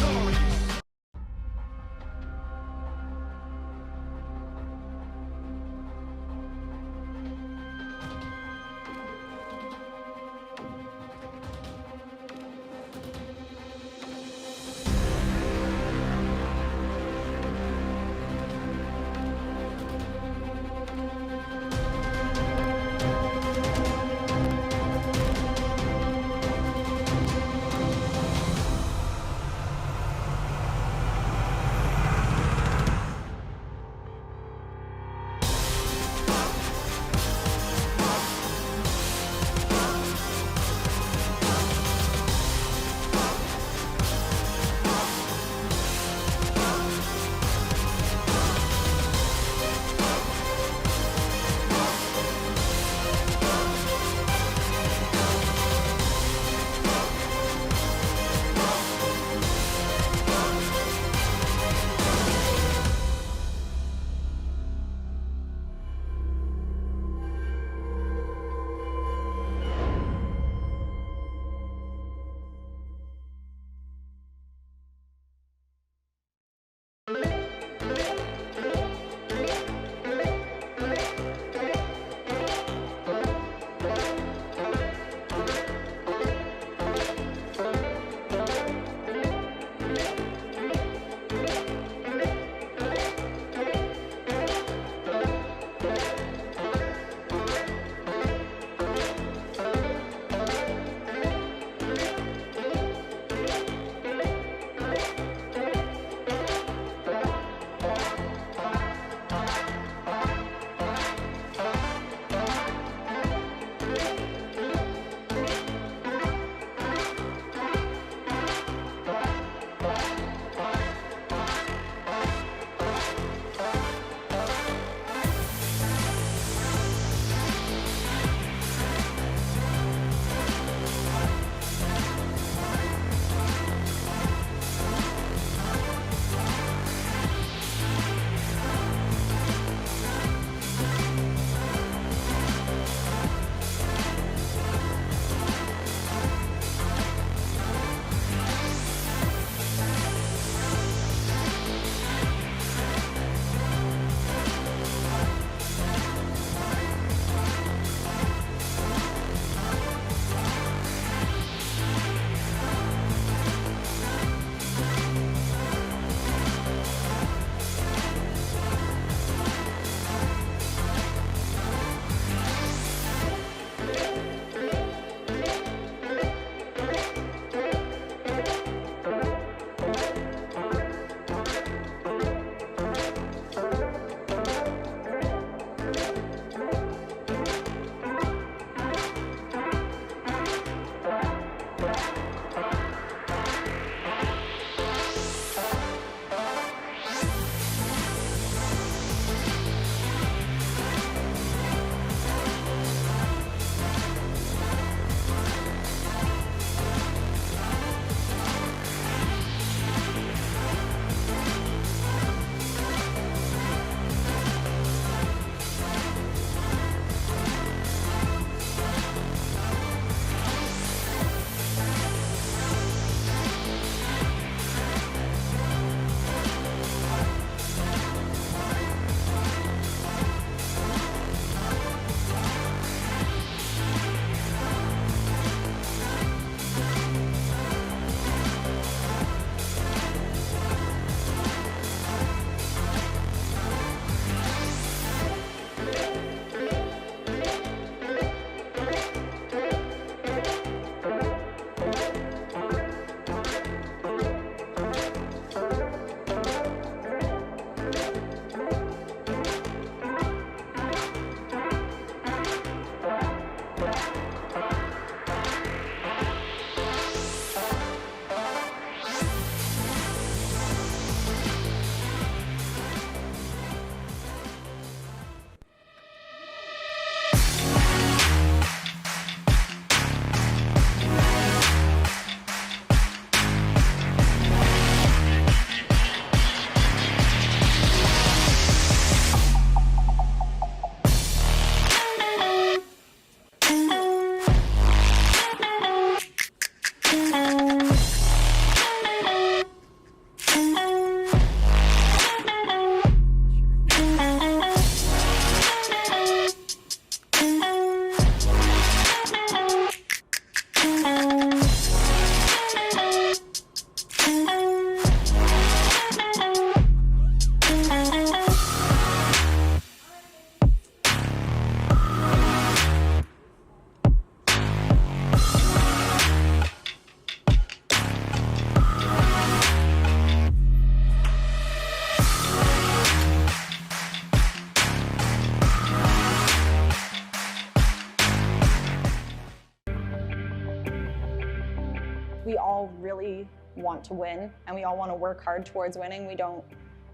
we all really want to win and we all want to work hard towards winning. We don't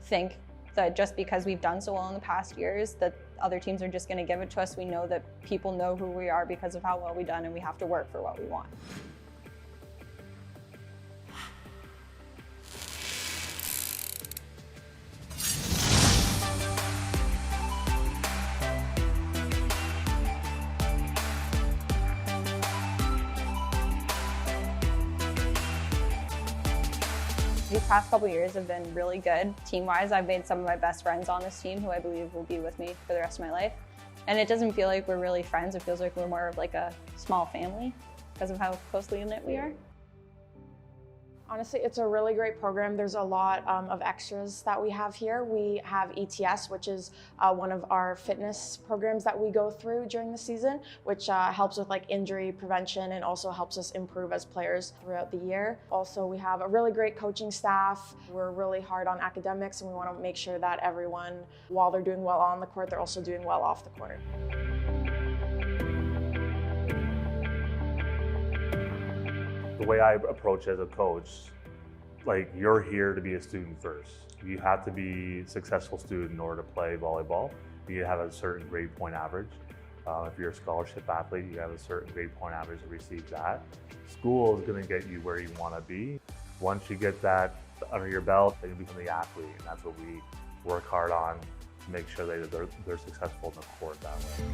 think that just because we've done so well in the past years that other teams are just going to give it to us. We know that people know who we are because of how well we've done, and we have to work for what we want. These past couple of years have been really good. Team-wise, I've made some of my best friends on this team who I believe will be with me for the rest of my life. And it doesn't feel like we're really friends. It feels like we're more of like a small family because of how closely knit we are. Honestly, it's a really great program. There's a lot of extras that we have here. We have ETS, which is one of our fitness programs that we go through during the season, which helps with like injury prevention and also helps us improve as players throughout the year. Also, we have a really great coaching staff. We're really hard on academics, and we want to make sure that everyone, while they're doing well on the court, they're also doing well off the court. The way I approach as a coach, like, you're here to be a student first. You have to be a successful student in order to play volleyball. You need to have a certain grade point average. If you're a scholarship athlete, you have a certain grade point average to receive that. School is going to get you where you want to be. Once you get that under your belt, then you become the athlete, and that's what we work hard on to make sure that they're successful in the court that way.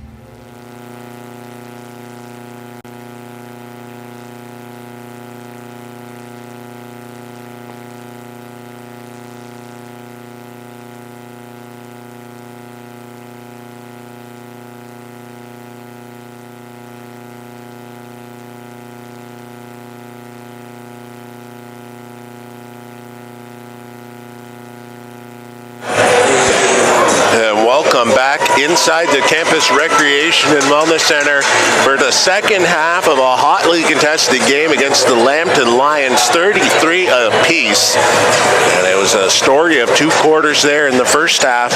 Welcome back inside the Campus Recreation and Wellness Center for the second half of a hotly contested game against the Lambton Lions, 33 apiece. And it was a story of two quarters there in the first half.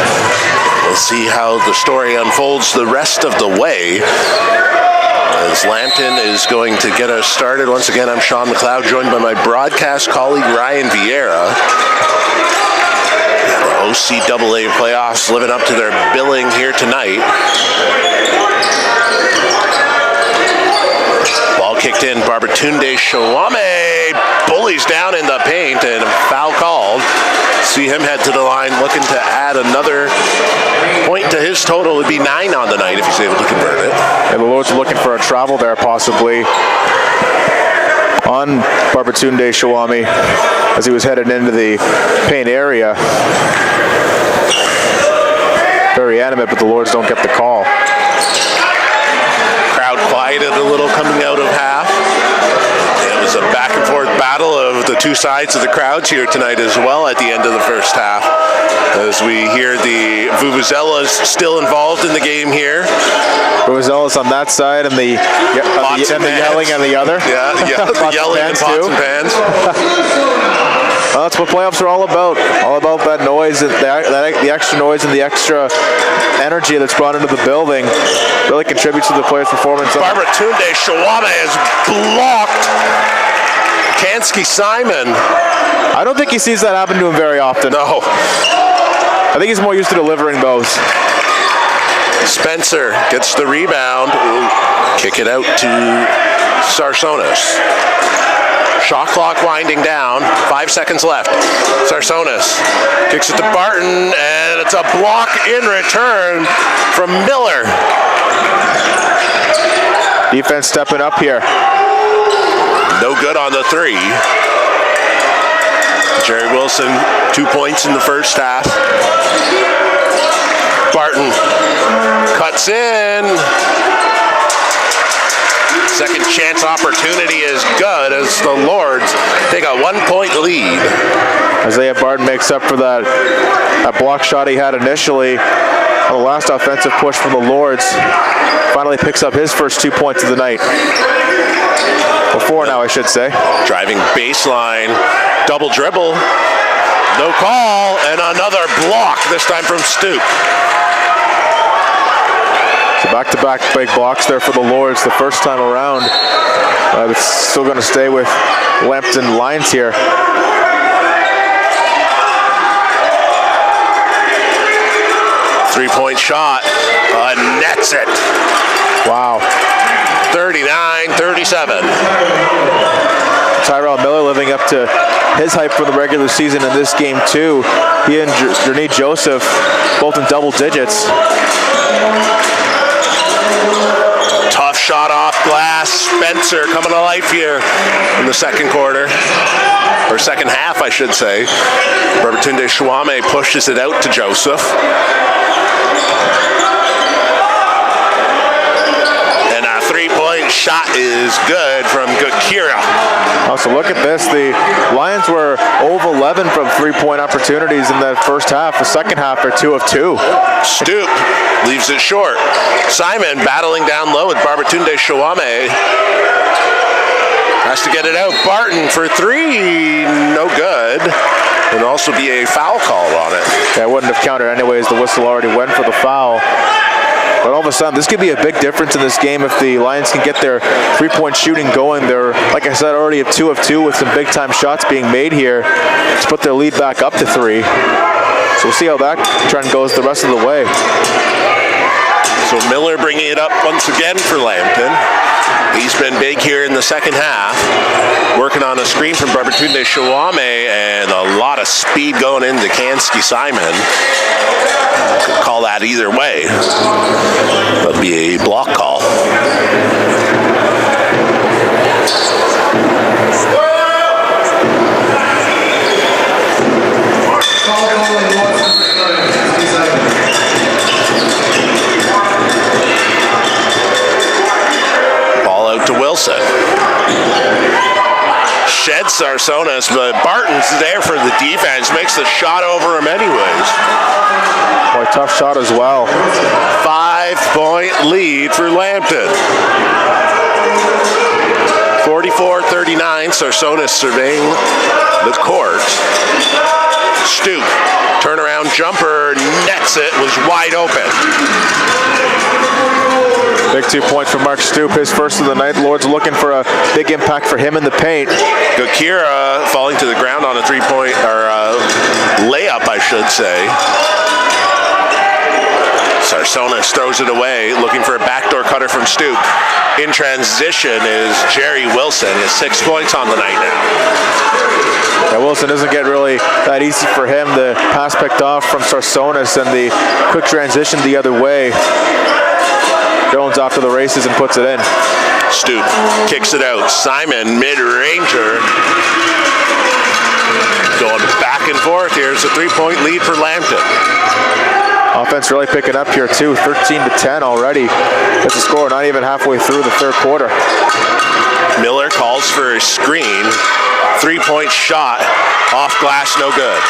We'll see how the story unfolds the rest of the way, as Lambton is going to get us started. Once again, I'm Sean McLeod, joined by my broadcast colleague Ryan Vieira. OCAA playoffs living up to their billing here tonight. Ball kicked in, Barbatunde Shawame bullies down in the paint, and a foul called. See him head to the line looking to add another point to his total. It would be 9 on the night if he's able to convert it. And the Lords are looking for a travel there possibly on Barbatunde Shawame as he was headed into the paint area. Very animate, but the Lords don't get the call. Crowd quieted a little coming out of half. It was a back and forth battle of the two sides of the crowds here tonight as well at the end of the first half, as we hear the Vuvuzelas still involved in the game here. Vuvuzelas on that side and the yelling on the other. Yeah, the yelling and pots and pans. Well, that's what playoffs are all about. All about that noise, the extra noise and the extra energy that's brought into the building really contributes to the players' performance. Barbatunde Shawame is blocked. Kansky Simon. I don't think he sees that happen to him very often. No. I think he's more used to delivering those. Spencer gets the rebound. Kick it out to Sarsonis. Shot clock winding down. 5 seconds left. Sarsonis kicks it to Barton, and it's a block in return from Miller. Defense stepping up here. No good on the three. Jerry Wilson, 2 points in the first half. Barton cuts in. Second chance opportunity is good as the Lords take a 1 point lead. Isaiah Barton makes up for that block shot he had initially on the last offensive push from the Lords. Finally picks up his first 2 points of the night. Well, 4 now, I should say. Driving baseline, double dribble, no call, and another block, this time from Stoop. So back-to-back big blocks there for the Lords the first time around. It's still going to stay with Lambton Lions here. Three-point shot, nets it. Wow. 39-37. Tyrell Miller living up to his hype from the regular season in this game too. He and Jernie Joseph both in double digits. Tough shot off glass. Spencer coming to life here in the second quarter. Or second half, I should say. Barbatunde Chouame pushes it out to Joseph. And a three-point shot is good from Gukira. Oh, so look at this. The Lions were 0 of 11 from three-point opportunities in the first half. The second half, they're 2 of 2. Stoop leaves it short. Simon battling down low with Barbatunde Chouame. Has to get it out. Barton for three, no good. Would also be a foul call on it. Yeah, it wouldn't have counted anyways. The whistle already went for the foul. But all of a sudden, this could be a big difference in this game if the Lions can get their three-point shooting going. They're, like I said, already at 2 of 2 with some big-time shots being made here to put their lead back up to 3. So we'll see how that trend goes the rest of the way. So Miller bringing it up once again for Lambton. He's been big here in the second half. Working on a screen from Barbatunde Chouame and a lot of speed going into Kansky Simon. Could call that either way. That'd be a block call. Ball out to Wilson. Sheds Sarsonis, but Barton's there for the defense. Makes the shot over him anyways. Boy, tough shot as well. 5-point lead for Lambton. 44-39, Sarsonis surveying the court. Stoop, turnaround jumper, nets it, was wide open. Big 2 points from Mark Stoop, his first of the night. Lord's looking for a big impact for him in the paint. Gukira falling to the ground on a three-point, or layup, I should say. Sarsonis throws it away, looking for a backdoor cutter from Stoop. In transition is Jerry Wilson. He has 6 points on the night now. Yeah, Wilson doesn't get really that easy for him. The pass picked off from Sarsonis and the quick transition the other way. Jones off to the races and puts it in. Stoop kicks it out. Simon, mid-ranger. Going back and forth here. It's a 3-point lead for Lambton. Offense really picking up here too. 13-10 already. That's a score not even halfway through the third quarter. Miller calls for a screen. 3-point shot. Off glass, no good.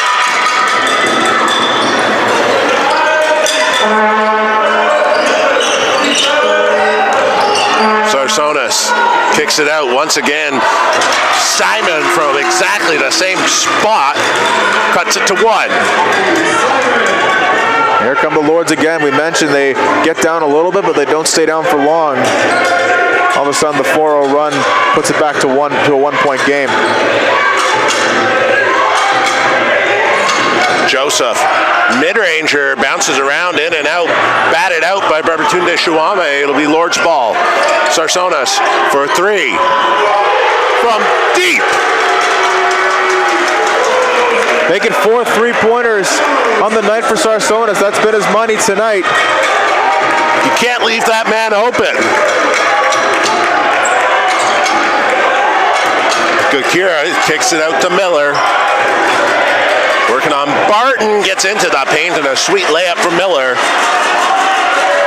Sarsonis kicks it out once again. Simon from exactly the same spot cuts it to 1. Here come the Lords again. We mentioned they get down a little bit, but they don't stay down for long. All of a sudden, the 4-0 run puts it back to a 1-point game. Joseph, mid-ranger, bounces around, in and out, batted out by Barbatunde Chouame. It'll be Lord's ball. Sarsonis for 3 from deep. Making 4 3-pointers on the night for Sarsonis. That's been his money tonight. You can't leave that man open. Gukira kicks it out to Miller. Working on Barton, gets into the paint, and a sweet layup from Miller.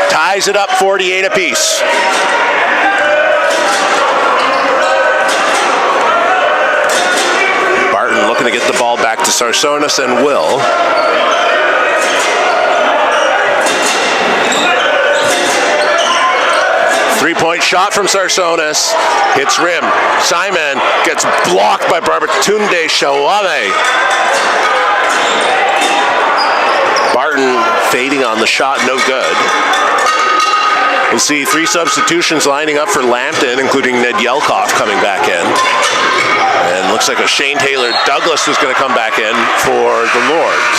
Ties it up 48 apiece. Barton looking to get the ball back to Sarsonis and will. Three-point shot from Sarsonis. Hits rim. Simon gets blocked by Barbatunde Chouame. Barton fading on the shot, no good. We'll see 3 substitutions lining up for Lambton, including Ned Yelkoff coming back in. And looks like Shane Taylor Douglas is going to come back in for the Lords.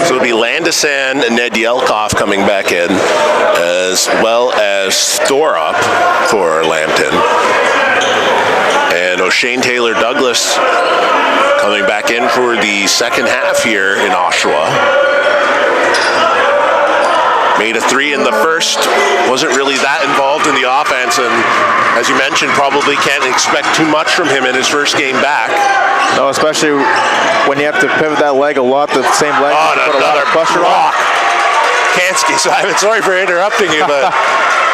So it'll be Landison and Ned Yelkoff coming back in, as well as Thorup for Lambton. And O'Shane Taylor Douglas coming back in for the second half here in Oshawa. Made a 3 in the first, wasn't really that involved in the offense, and as you mentioned, probably can't expect too much from him in his first game back. No, especially when you have to pivot that leg a lot, the same leg. Oh, put a lot of pressure on. Kansky Simon, sorry for interrupting you, but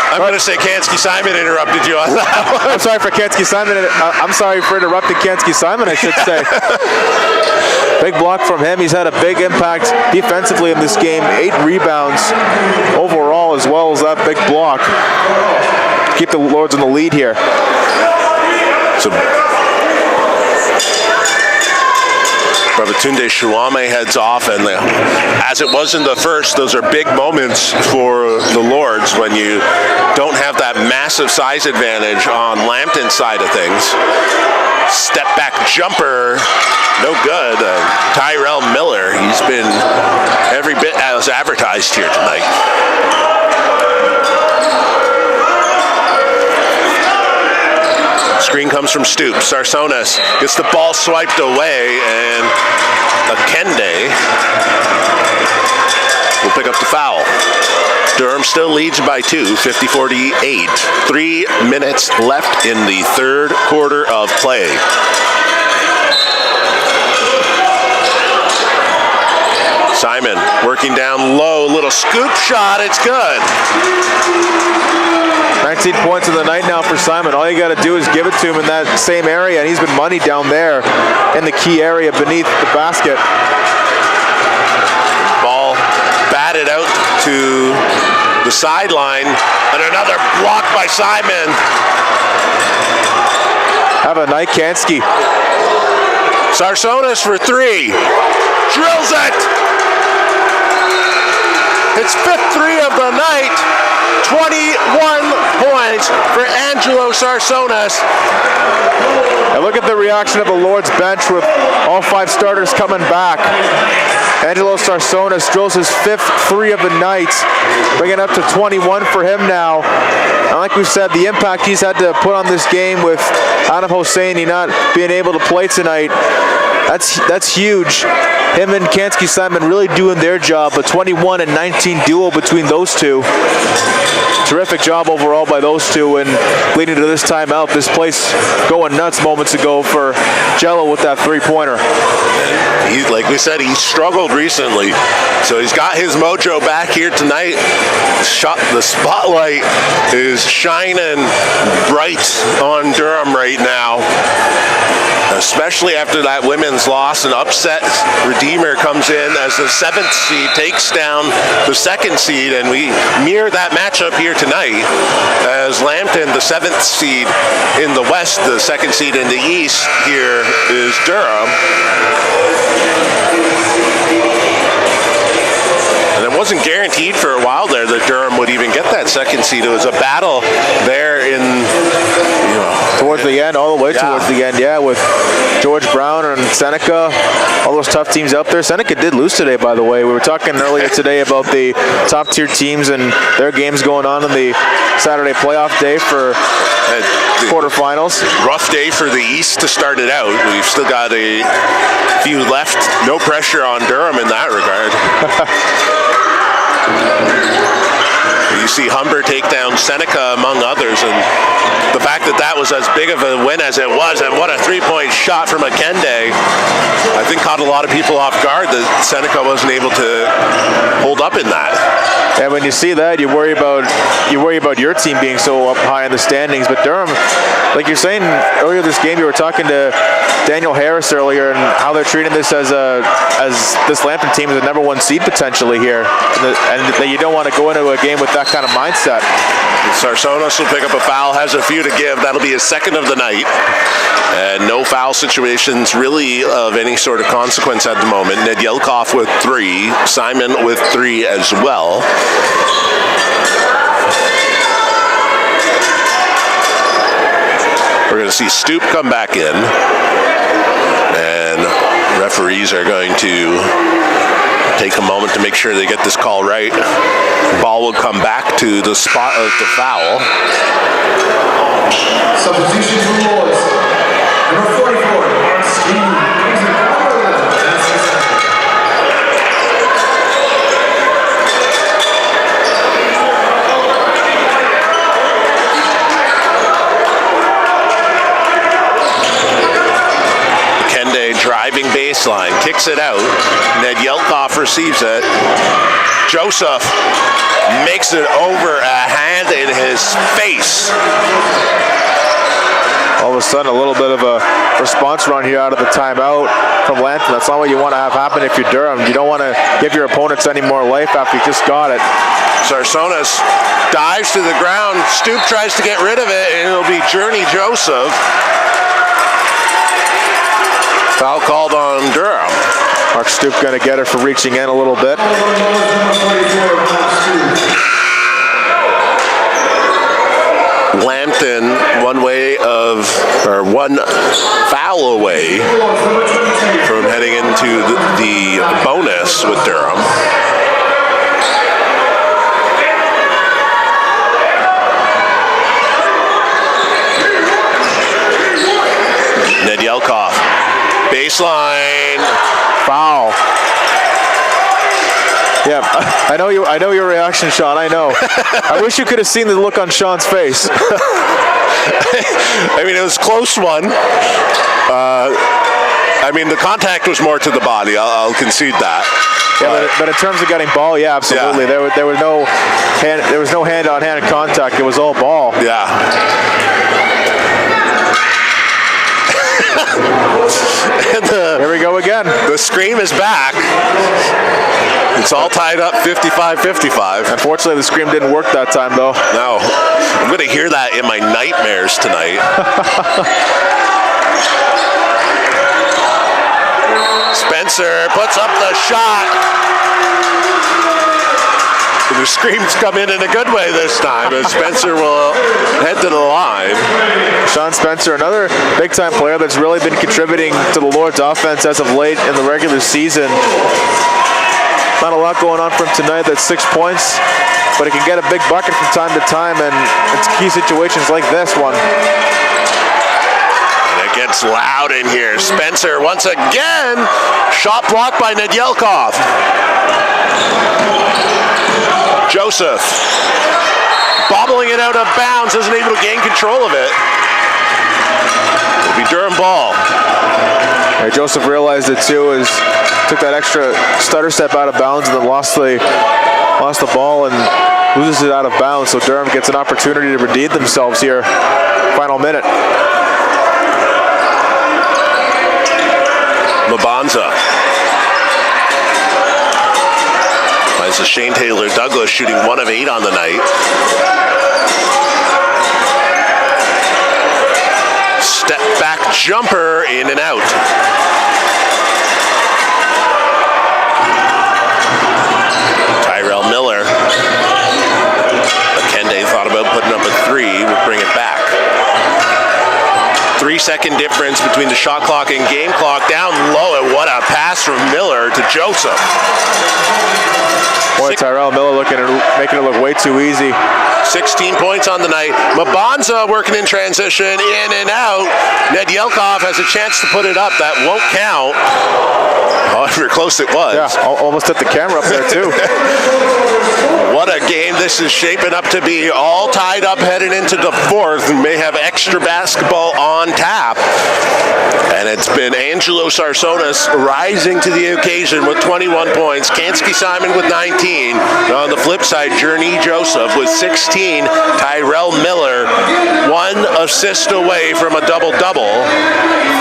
I'm going to say Kansky Simon interrupted you on that one. I'm sorry for Kansky Simon. I'm sorry for interrupting Kansky Simon, I should say. Big block from him. He's had a big impact defensively in this game. 8 rebounds overall, as well as that big block. Keep the Lords in the lead here. So Babatunde Shuame heads off, and as it was in the first, those are big moments for the Lords when you don't have that massive size advantage on Lambton's side of things. Step back jumper, no good. Tyrell Miller, he's been every bit as advertised here tonight. Screen comes from Stoops. Sarsonis gets the ball swiped away, and Akende will pick up the foul. Durham still leads by 2, 54-8. 3 minutes left in the third quarter of play. Simon working down low, little scoop shot, it's good. 19 points of the night now for Simon. All you got to do is give it to him in that same area, and he's been money down there in the key area beneath the basket. Ball batted out to the sideline, and another block by Simon. Have a night, Kansky. Sarsonis for 3. Drills it! His 5th 3 of the night. 21 points for Angelo Sarsonis. And look at the reaction of the Lord's bench with all 5 starters coming back. Angelo Sarsonis drills his 5th 3 of the night, bringing it up to 21 for him now. And like we said, the impact he's had to put on this game with Adam Hosseini not being able to play tonight, that's huge. Him and Kansky Simon really doing their job. A 21 and 19 duo between those two. Terrific job overall by those two, and leading to this timeout. This place going nuts moments ago for Jello with that 3-pointer. Like we said, he struggled recently, so he's got his mojo back here tonight. The spotlight is shining bright on Durham right now, especially after that women's loss. An upset Redeemer comes in as the 7th seed takes down the 2nd seed, and we mirror that matchup here tonight as Lambton, the 7th seed in the West, the 2nd seed in the East. Here is Durham. And it wasn't guaranteed for a while there that Durham would even get that 2nd seed. It was a battle there in, towards the end, all the way towards the end, with George Brown and Seneca, all those tough teams out there. Seneca did lose today, by the way. We were talking earlier today about the top-tier teams and their games going on in the Saturday playoff day for quarterfinals. Rough day for the East to start it out. We've still got a few left. No pressure on Durham in that regard. You see Humber take down Seneca, among others, and the fact that that was as big of a win as it was, and what a 3-point shot from Akende. I think caught a lot of people off guard that Seneca wasn't able to hold up in that. And when you see that, you worry about your team being so up high in the standings. But Durham, like you're saying earlier this game, you were talking to Daniel Harris earlier, and how they're treating this as this Lambton team is a number 1 seed potentially here, and that you don't want to go into a game with that kind of mindset. Sarsonis will pick up a foul, has a few to give. That'll be his second of the night. And no foul situations really of any sort of consequence at the moment. Ned Yelkoff with 3, Simon with 3 as well. We're going to see Stoop come back in. And referees are going to take a moment to make sure they get this call right. Ball will come back to the spot of the foul. Substitution for Lords. Number 44, Mark Steve. Driving baseline, kicks it out. Ned Yelkoff receives it. Joseph makes it over, a hand in his face. All of a sudden, a little bit of a response run here out of the timeout from Lambton. That's not what you want to have happen if you're Durham. You don't want to give your opponents any more life after you just got it. Sarsonis dives to the ground. Stoop tries to get rid of it, and it'll be Journey Joseph. Foul called on Durham. Mark Stoop going to get her for reaching in a little bit. Lambton one foul away from heading into the bonus with Durham. Ned Yelkoff. Baseline. Foul. Yeah, I know your reaction, Sean. I know. I wish you could have seen the look on Sean's face. I mean, it was a close one. I mean, the contact was more to the body. I'll concede that. Yeah, but in terms of getting ball, yeah, absolutely. Yeah. There was no hand-on-hand contact. It was all ball. Yeah. Here we go again. The scream is back. It's all tied up 55-55. Unfortunately, the scream didn't work that time, though. No. I'm going to hear that in my nightmares tonight. Spencer puts up the shot. The screams come in a good way this time, as Spencer will head to the line. Sean Spencer, another big-time player that's really been contributing to the Lord's offense as of late in the regular season. Not a lot going on for him tonight. That's 6 points, but he can get a big bucket from time to time, and it's key situations like this one. And it gets loud in here. Spencer once again, shot blocked by Ned Yelkoff. Joseph bobbling it out of bounds, isn't able to gain control of it. It'll be Durham ball. Yeah, Joseph realized it too, took that extra stutter step out of bounds and then lost the ball and loses it out of bounds. So Durham gets an opportunity to redeem themselves here. Final minute. Mabanza. Finds a Shane Taylor Douglas shooting 1 of 8 on the night. Step back jumper, in and out. Tyrell Miller. Akende thought about putting up a 3, would bring it back. 3-second difference between the shot clock and game clock. Down low, and what a pass from Miller to Joseph. Boy, Tyrell Miller making it look way too easy. 16 points on the night. Mabanza working in transition, in and out. Ned Yelkoff has a chance to put it up. That won't count. However close it was. Yeah, almost hit the camera up there too. What a game this is shaping up to be. All tied up heading into the fourth, and may have extra basketball on tap. And it's been Angelo Sarsonis rising to the occasion with 21 points. Kansky Simon with 19. And on the flip side, Journey Joseph with 16. Tyrell Miller, 1 assist away from a double-double.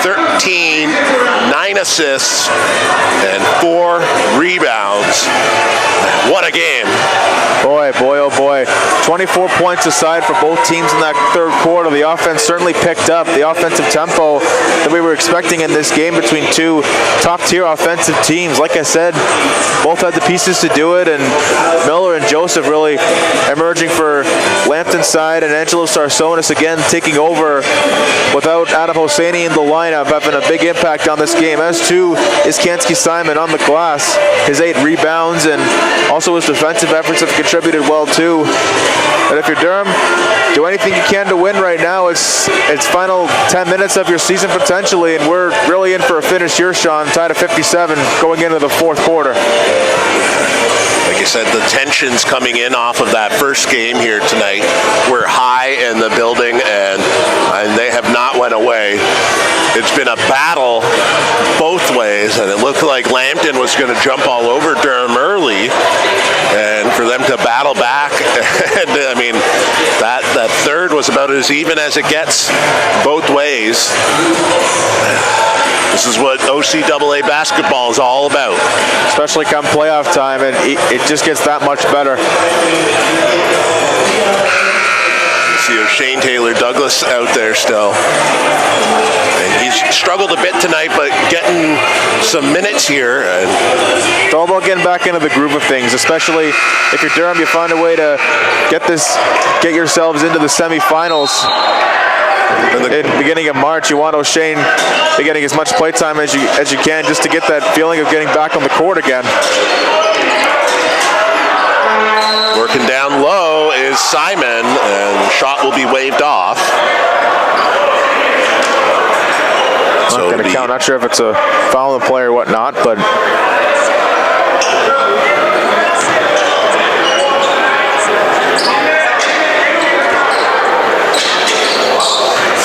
13, 9 assists, and 4 rebounds. What a game. Boy, oh boy. 24 points aside for both teams in that third quarter. The offense certainly picked up. The offensive tempo that we were expecting in this game between two top-tier offensive teams. Like I said, both had the pieces to do it, and Miller and Joseph really emerging for Lambton's side, and Angelo Sarsonis again taking over without Adam Hosseini in the lineup, having a big impact on this game. As too is Kansky Simon on the glass. His 8 rebounds and also his defensive efforts have contributed well too. And if you're Durham, do anything you can to win right now. It's final 10 minutes of your season potentially, and we're really in for a finish here, Sean, tied at 57 going into the fourth quarter. Like you said, the tensions coming in off of that first game here tonight were high in the building, and they have not went away. It's been a battle both ways, and it looked like Lambton was going to jump all over Durham early, and for them to battle back. And I mean, that third was about as even as it gets both ways. This is what OCAA basketball is all about. Especially come playoff time, and it just gets that much better. You see Shane Taylor Douglas out there still. And he's struggled a bit tonight, but getting some minutes here. And it's all about getting back into the groove of things, especially if you're Durham, you find a way to get yourselves into the semifinals. In the beginning of March, you want O'Shane be getting as much play time as you can, just to get that feeling of getting back on the court again. Working down low is Simon, and shot will be waved off. Not going to count. Not sure if it's a foul on the play or whatnot, but.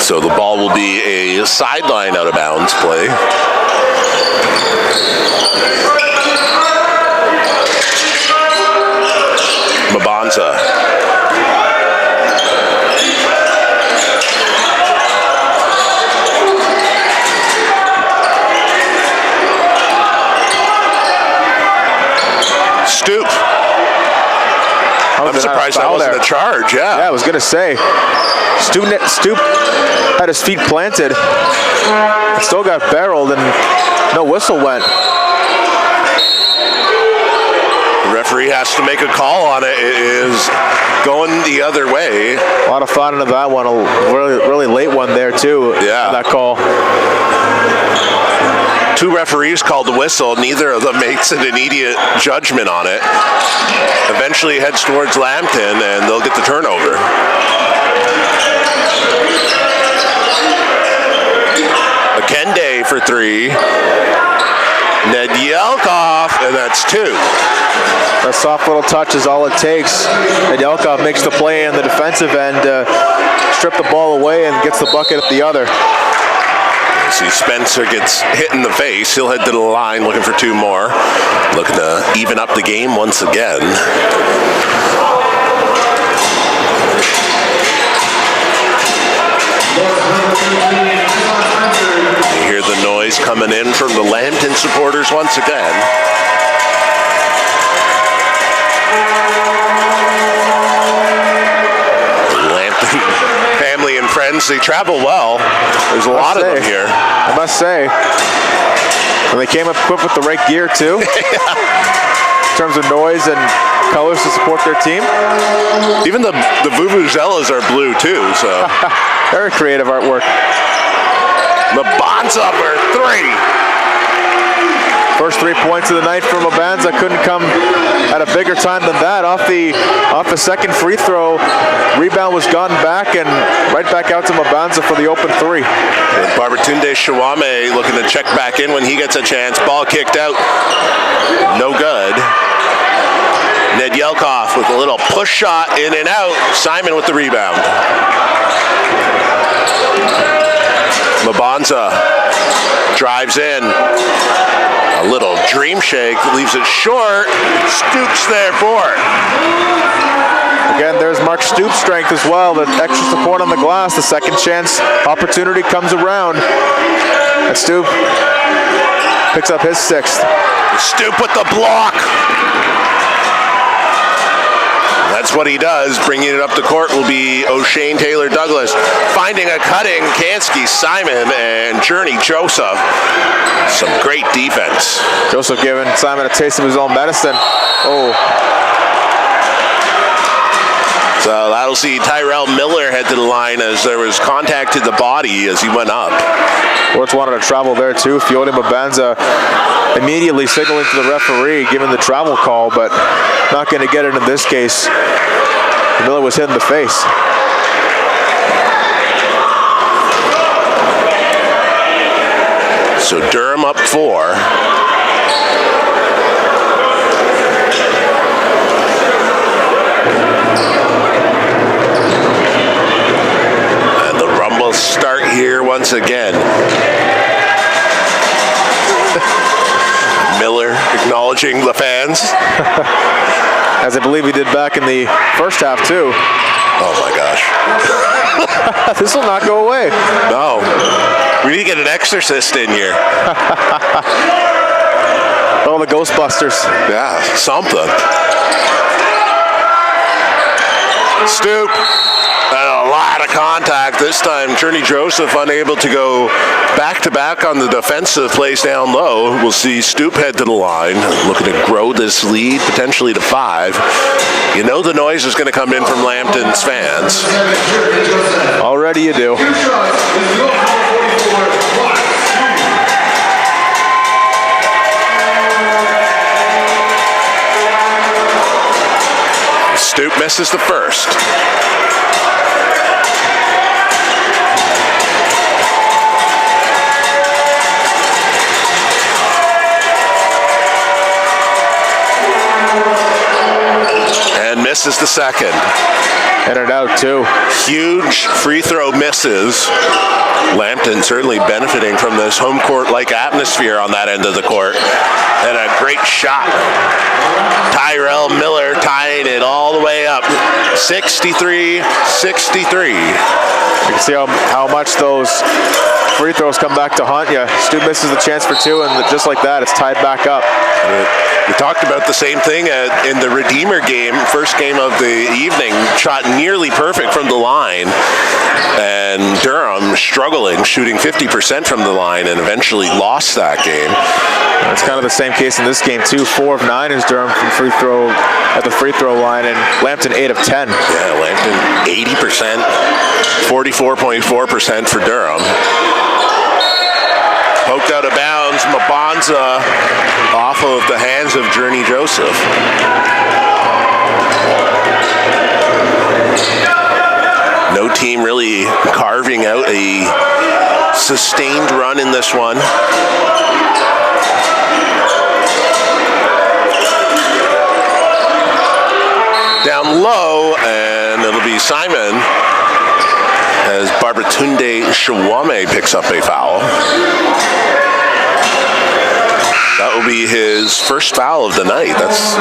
So the ball will be a sideline out of bounds play. Mabanza. Stoop. I'm surprised that wasn't a charge, yeah. Yeah, I was going to say. Stoop had his feet planted, still got barreled, and no whistle went. The referee has to make a call on it. It is going the other way. A lot of thought into that one. A really late one there, too. Yeah. That call. 2 referees called the whistle. Neither of them makes an immediate judgment on it. Eventually heads towards Lambton, and they'll get the turnover. Kende for 3. Nedelkov, and that's 2. A soft little touch is all it takes. Nedelkov makes the play in the defensive end, strip the ball away, and gets the bucket at the other. See, Spencer gets hit in the face. He'll head to the line looking for 2 more. Looking to even up the game once again. You hear the noise coming in from the Lambton supporters once again. Lambton family and friends, they travel well. There's a lot of them here. I must say. And they came equipped with the right gear too. In terms of noise and colors to support their team. Even the Vuvuzelas are blue too, so. Very creative artwork. Mabanza for 3. First 3 points of the night from Mabanza couldn't come at a bigger time than that. Off the second free throw, rebound was gotten back and right back out to Mabanza for the open three. Barbatunde Shawame looking to check back in when he gets a chance. Ball kicked out. No good. Ned Yelkoff with a little push shot in and out. Simon with the rebound. Mabanza drives in. A little dream shake, leaves it short. Stoops there for it. Again, there's Mark Stoops' strength as well. The extra support on the glass. The second chance opportunity comes around. And Stoop picks up his sixth. Stoop with the block. That's what he does. Bringing it up the court will be O'Shane Taylor Douglas. Finding a cutting Kansky, Simon, and Journey Joseph. Some great defense. Joseph giving Simon a taste of his own medicine. Oh. So that'll see Tyrell Miller head to the line as there was contact to the body as he went up. Lords wanted to travel there too. Fiore Mabanza immediately signaling to the referee, giving the travel call, but not going to get it in this case. Miller was hit in the face. So Durham up 4. And the rumble start here once again. Miller acknowledging the fans. As I believe he did back in the first half too. Oh my gosh. This will not go away. No. We need to get an exorcist in here. Oh, the Ghostbusters. Yeah, something. Stoop. And a lot of contact this time. Journey Joseph unable to go back-to-back on the defensive plays down low. We'll see Stoop head to the line, looking to grow this lead potentially to 5. You know the noise is going to come in from Lambton's fans. Already you do. Stoop misses the first. And misses the second. In and out too. Huge free throw misses. Lambton certainly benefiting from this home court-like atmosphere on that end of the court. And a great shot. Tyrell Miller tying it all the way up. 63-63. You can see how much those free throws come back to haunt you. Stu misses the chance for 2, and just like that, it's tied back up. We talked about the same thing in the Redeemer game, first game of the evening. Shot nearly perfect from the line. And Durham struggling, shooting 50% from the line, and eventually lost that game. It's kind of the same case in this game too. 4 of 9 is Durham from free throw at the free throw line, and Lambton 8 of 10. Yeah, Lambton 80%, 44.4% for Durham. Poked out of bounds, Mabanza off of the hands of Journey Joseph. No team really carving out a sustained run in this one. Down low, and it'll be Simon as Barbatunde Shawame picks up a foul. That will be his first foul of the night. That's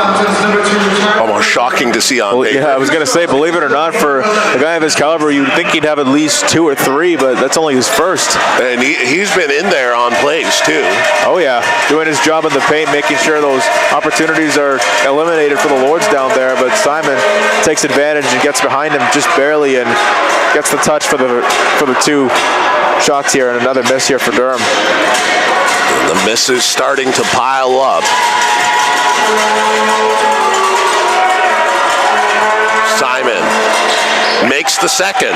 almost shocking to see on paper. Yeah, I was going to say, believe it or not, for a guy of his caliber, you'd think he'd have at least 2 or 3, but that's only his first. And he's been in there on plays, too. Oh, yeah. Doing his job in the paint, making sure those opportunities are eliminated for the Lords down there. But Simon takes advantage and gets behind him just barely and gets the touch for the 2 shots here, and another miss here for Durham. And the misses starting to pile up. Simon makes the second,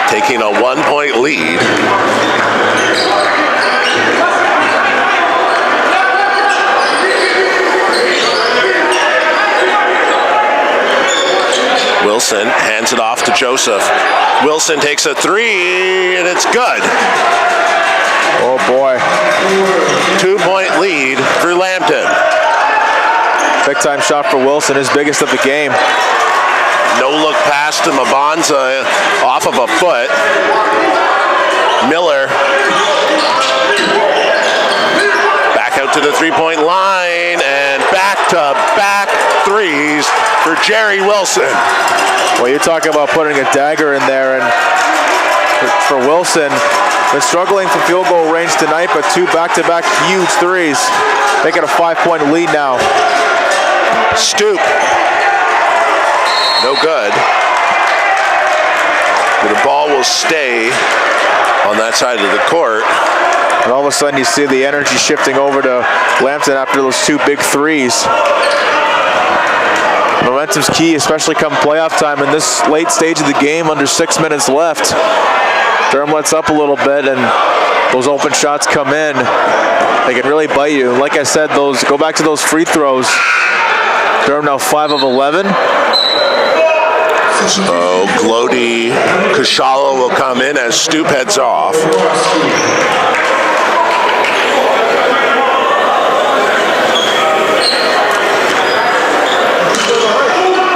taking a 1-point lead. Wilson hands it off to Joseph. Wilson takes a three, and it's good. Oh boy. 2-point lead for Lambton. Big time shot for Wilson, his biggest of the game. No look pass to Mabonza off of a foot. Miller back out to the 3-point line, and back-to-back threes for Jerry Wilson. Well, you're talking about putting a dagger in there, and for Wilson, been struggling from field goal range tonight, but 2 back-to-back huge threes. Making a 5-point lead now. Stoop. No good. But the ball will stay on that side of the court. And all of a sudden you see the energy shifting over to Lambton after those 2 big threes. Momentum's key, especially come playoff time in this late stage of the game under 6 minutes left. Durham lets up a little bit, and those open shots come in. They can really bite you. Like I said, go back to those free throws. Durham now 5 of 11. So Glody Kushala will come in as Stoop heads off.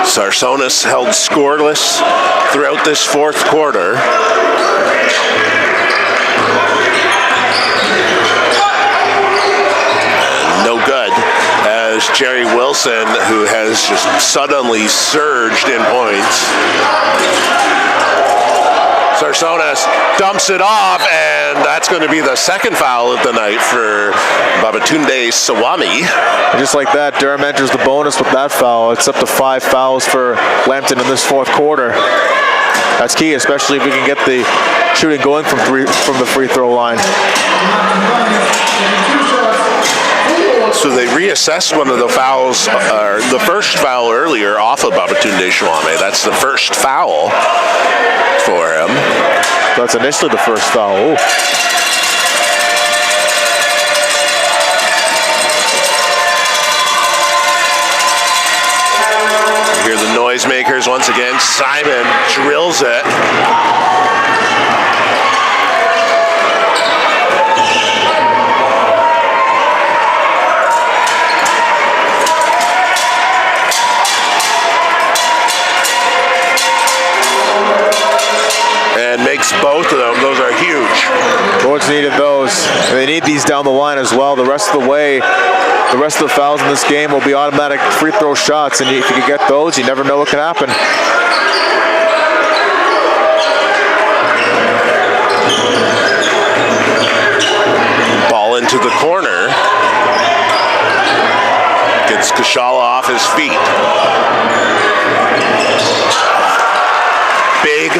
Sarsonis held scoreless throughout this fourth quarter. No good, as Jerry Wilson, who has just suddenly surged in points. Sarsonis dumps it off, and that's going to be the second foul of the night for Babatunde Sawami. Just like that, Durham enters the bonus with that foul. It's up to 5 fouls for Lambton in this fourth quarter. That's key, especially if we can get the shooting going from the free throw line. So they reassessed one of the fouls, the first foul earlier off of Babatunde Sawami. That's the first foul for him. That's initially the first foul. Ooh. You hear the noisemakers once again. Simon drills it. And makes both of them. Those are huge. Lords needed those. And they need these down the line as well. The rest of the way, the rest of the fouls in this game will be automatic free throw shots. And if you can get those, you never know what can happen. Ball into the corner. Gets Kushala off his feet. Big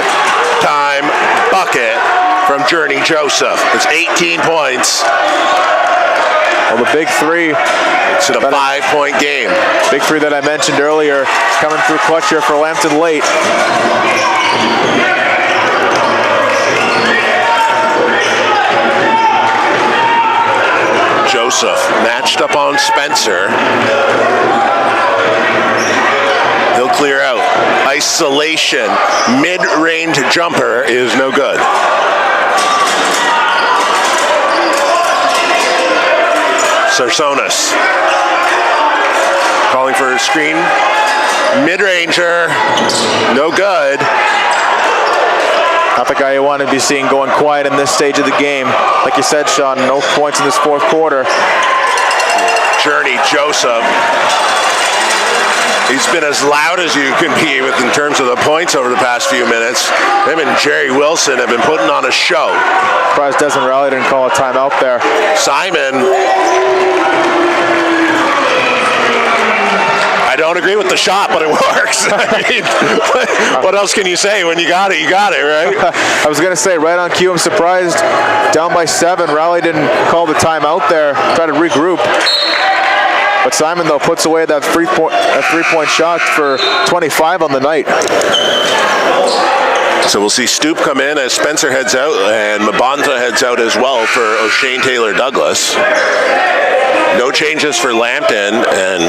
time bucket from Journey Joseph. It's 18 points. Well, the big three. It's a 5-point game. Big three that I mentioned earlier, coming through clutch here for Lambton late. Joseph matched up on Spencer. He'll clear out. Isolation. Mid-range jumper is no good. Sarsonis calling for a screen. Mid-ranger. No good. Not the guy you want to be seeing going quiet in this stage of the game. Like you said, Sean, no points in this fourth quarter. Journey Joseph. He's been as loud as you can be with in terms of the points over the past few minutes. Him and Jerry Wilson have been putting on a show. Surprised Desmond Rowley didn't call a timeout there. Simon. I don't agree with the shot, but it works. I mean, what else can you say? When you got it, right? I was going to say, right on cue, I'm surprised. Down by 7, Rowley didn't call the timeout there, try to regroup. But Simon, though, puts away that three-point shot for 25 on the night. So we'll see Stoop come in as Spencer heads out, and Mabonza heads out as well for O'Shane Taylor Douglas. No changes for Lambton, and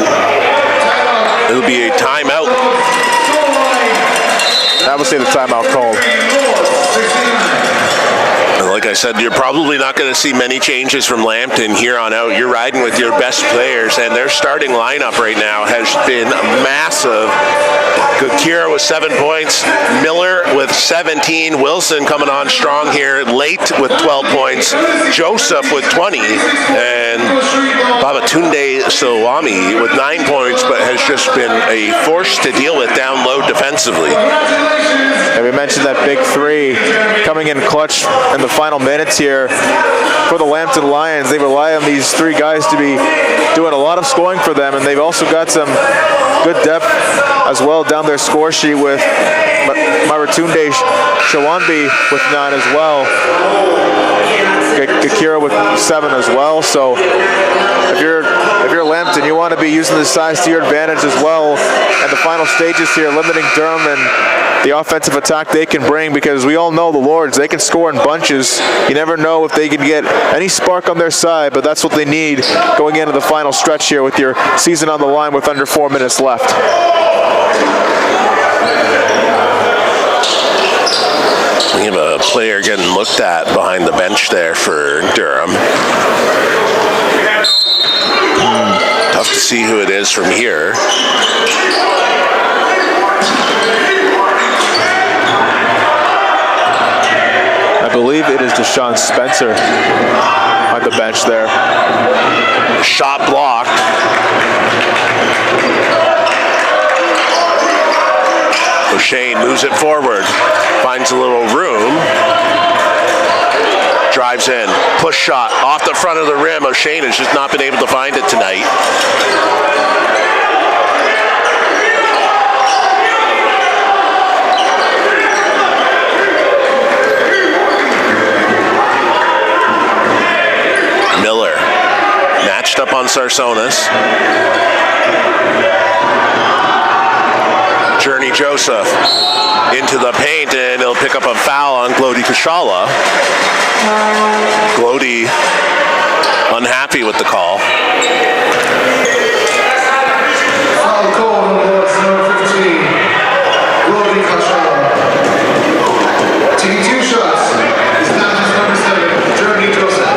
it'll be a timeout. obviously the timeout called. And like I said, you're probably not going to see many changes from Lambton here on out. You're riding with your best players, and their starting lineup right now has been massive. Gakira with 7 points, Miller with 17, Wilson coming on strong here late with 12 points, Joseph with 20, and Babatunde Sowami with 9 points, but has just been a force to deal with down low defensively. And we mentioned that big three coming in clutch in the final minutes here for the Lambton Lions. They rely on these three guys to be doing a lot of scoring for them, and they've also got some good depth as well down their score sheet with Maratunde Shawambi with 9 as well. Gakira with 7 as well. So if you're Lambton, you want to be using the size to your advantage as well. And the final stages here, limiting Durham and the offensive attack they can bring, because we all know the Lords, they can score in bunches. You never know if they can get any spark on their side, but that's what they need going into the final stretch here with your season on the line with under 4 minutes left. We have a player getting looked at behind the bench there for Durham. Tough to see who it is from here. I believe it is Deshaun Spencer on the bench there. Shot blocked. O'Shane moves it forward, finds a little room, drives in, push shot off the front of the rim. O'Shane has just not been able to find it tonight. Miller matched up on Sarsonis. Journey Joseph into the paint, and he'll pick up a foul on Glody Kashala. Glody unhappy with the call. Foul call on the boards, number 15, Glody Kashala. Taking 2 shots is Lambton's number 7, Journey Joseph.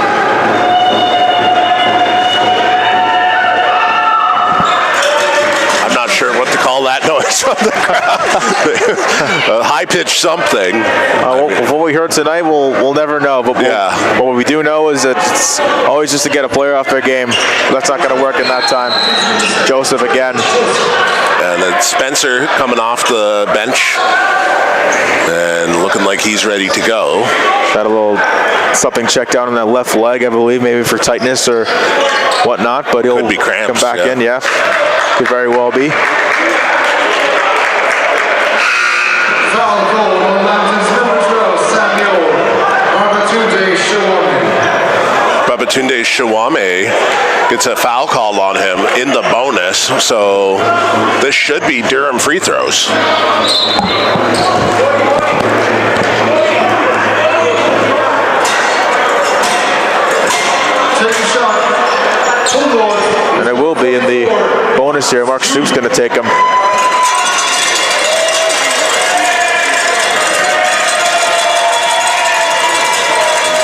I'm not sure what to call that noise from the crowd. High-pitched something. What we heard tonight, we'll never know. But what we do know is that it's always just to get a player off their game. That's not going to work in that time. Joseph again. And then Spencer coming off the bench and looking like he's ready to go. Got a little something checked out on that left leg, I believe, maybe for tightness or whatnot. But he'll Could be cramps, come back in, yeah. Could very well be. Foul call on Lambton's number 12, Samuel Babatunde Shawambi. Babatunde Shawame gets a foul called on him in the bonus, so this should be Durham free throws. Take a shot. Full board. And it will be in the bonus here. Mark Stoops going to take him.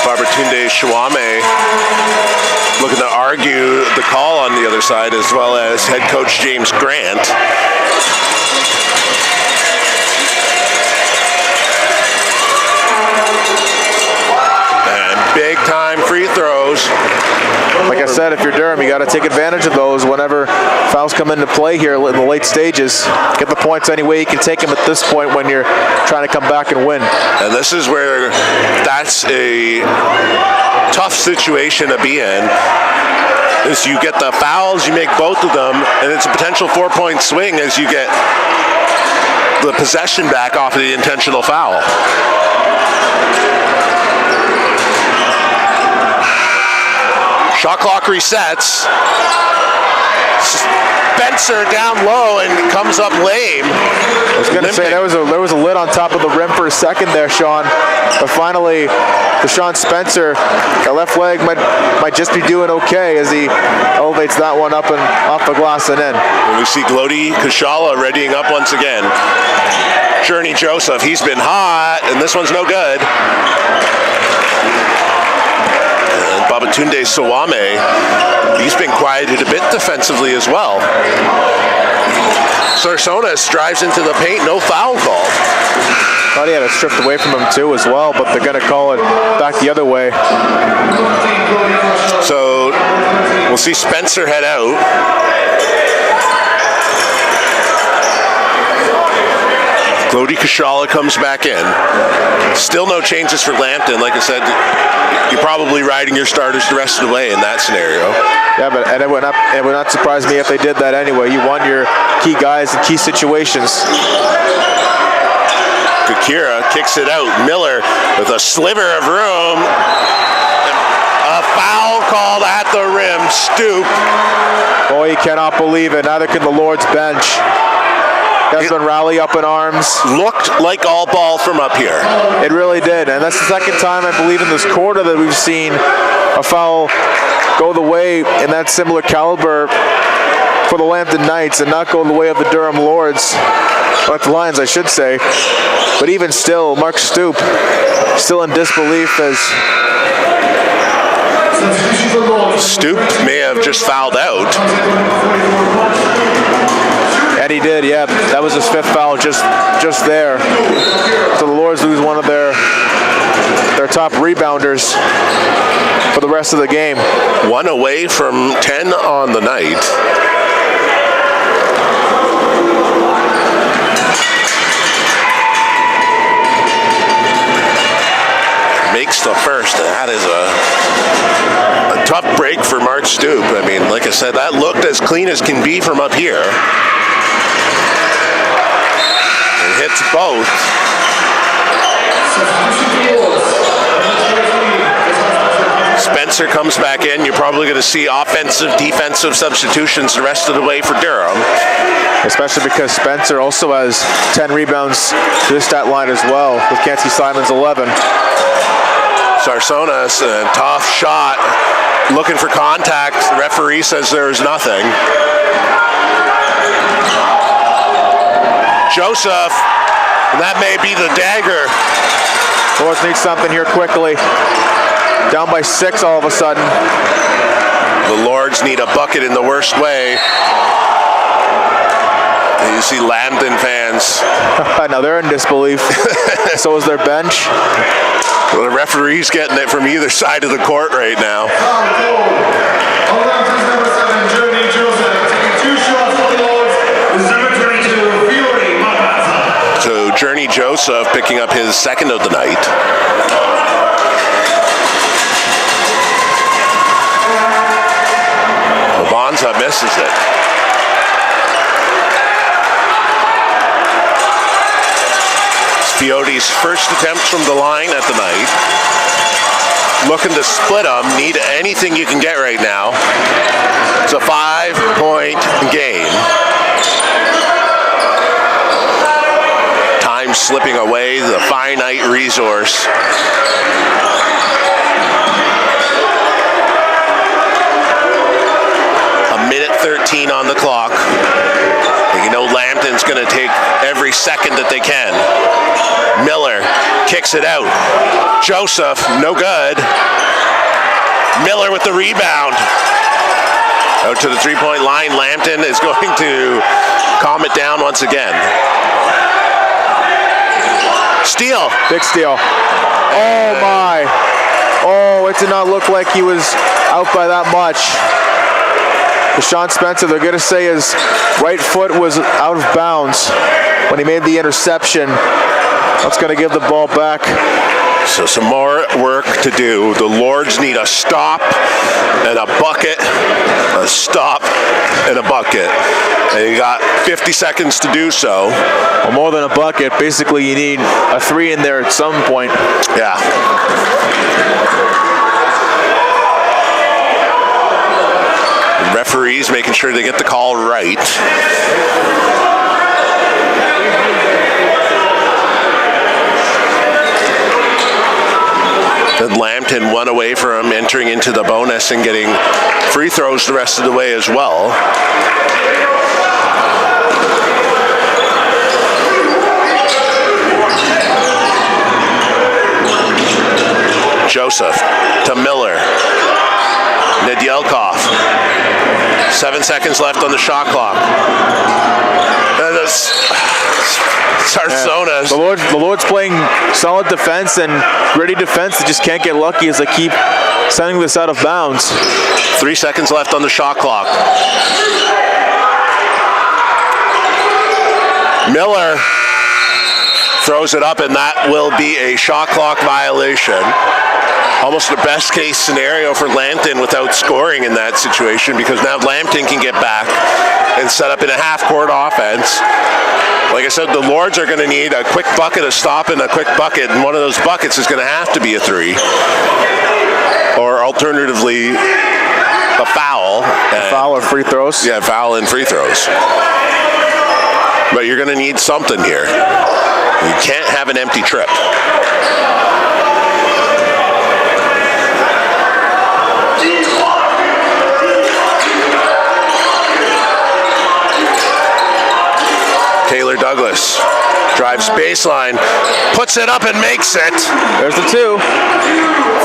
Babatunde Shawame looking to argue the call on the other side, as well as head coach James Grant. And big time free throws. Like I said, if you're Durham, you got to take advantage of those whenever fouls come into play here in the late stages. Get the points any way you can take them at this point when you're trying to come back and win. And this is where that's a tough situation to be in. Is you get the fouls, you make both of them, and it's a potential 4-point swing as you get the possession back off of the intentional foul. Shot clock resets. Spencer down low and comes up lame. I was going to say there was a lid on top of the rim for a second there, Sean. But finally, Deshaun Spencer, the left leg might just be doing okay as he elevates that one up and off the glass and in. And we see Glody Kashala readying up once again. Journey Joseph, he's been hot, and this one's no good. And Babatunde Sawame, he's been quieted a bit defensively as well. Sarsonis drives into the paint, no foul call. Thought he had it stripped away from him too as well, but they're going to call it back the other way. So we'll see Spencer head out. Glody Kashala comes back in. Still no changes for Lambton. Like I said, you're probably riding your starters the rest of the way in that scenario. Yeah, but it would not surprise me if they did that anyway. You want your key guys in key situations. Kakira kicks it out. Miller with a sliver of room. A foul called at the rim. Stoop. Boy, you cannot believe it. Neither can the Lord's bench. Desmond Rowley up in arms. Looked like all ball from up here. It really did, and that's the second time I believe in this quarter that we've seen a foul go the way in that similar caliber for the Lambton Knights and not go the way of the Durham Lords. Or the Lions, I should say. But even still, Mark Stoop still in disbelief as Stoop may have just fouled out. And he did, yeah. That was his fifth foul just there. So the Lords lose one of their top rebounders for the rest of the game. One away from 10 on the night. Makes the first. That is a tough break for Mark Stoop. I mean, like I said, that looked as clean as can be from up here. It hits both. Spencer comes back in. You're probably going to see offensive, defensive substitutions the rest of the way for Durham. Especially because Spencer also has 10 rebounds to the stat line as well, with Kenzie Simons 11. Sarsonis, a tough shot, looking for contact. The referee says there's nothing. Joseph, and that may be the dagger. Lords need something here quickly. Down by 6 all of a sudden. The Lords need a bucket in the worst way. And you see Lambton fans. Now they're in disbelief. So is their bench. Well, the referee's getting it from either side of the court right now. So Journey Joseph picking up his second of the night. Bonza misses it. Fioti's first attempts from the line at the night. Looking to split them. Need anything you can get right now. It's a 5-point game. Time slipping away, the finite resource. A minute 13 on the clock. You know Lambton's going to take every second that they can. Miller kicks it out. Joseph, no good. Miller with the rebound. Out to the three-point line. Lambton is going to calm it down once again. Steal. Big steal. Oh my. Oh, it did not look like he was out by that much. Deshaun Spencer, they're going to say his right foot was out of bounds when he made the interception. That's going to give the ball back. So some more work to do. The Lords need a stop and a bucket. A stop and a bucket. And you got 50 seconds to do so. Well, more than a bucket. Basically, you need a 3 in there at some point. Yeah. Referees making sure they get the call right. And Lambton one away from entering into the bonus and getting free throws the rest of the way as well. Joseph to Miller. Nedyelkov. 7 seconds left on the shot clock. And Sarsonas. The Lord's playing solid defense and gritty defense. They just can't get lucky as they keep sending this out of bounds. 3 seconds left on the shot clock. Miller throws it up, and that will be a shot clock violation. Almost the best case scenario for Lambton without scoring in that situation, because now Lambton can get back and set up in a half-court offense. Like I said, the Lords are going to need a quick bucket, a stop, and a quick bucket, and one of those buckets is going to have to be a three. Or alternatively, a foul. Foul or free throws? Yeah, foul and free throws. But you're going to need something here. You can't have an empty trip. Taylor Douglas drives baseline, puts it up and makes it. There's the two.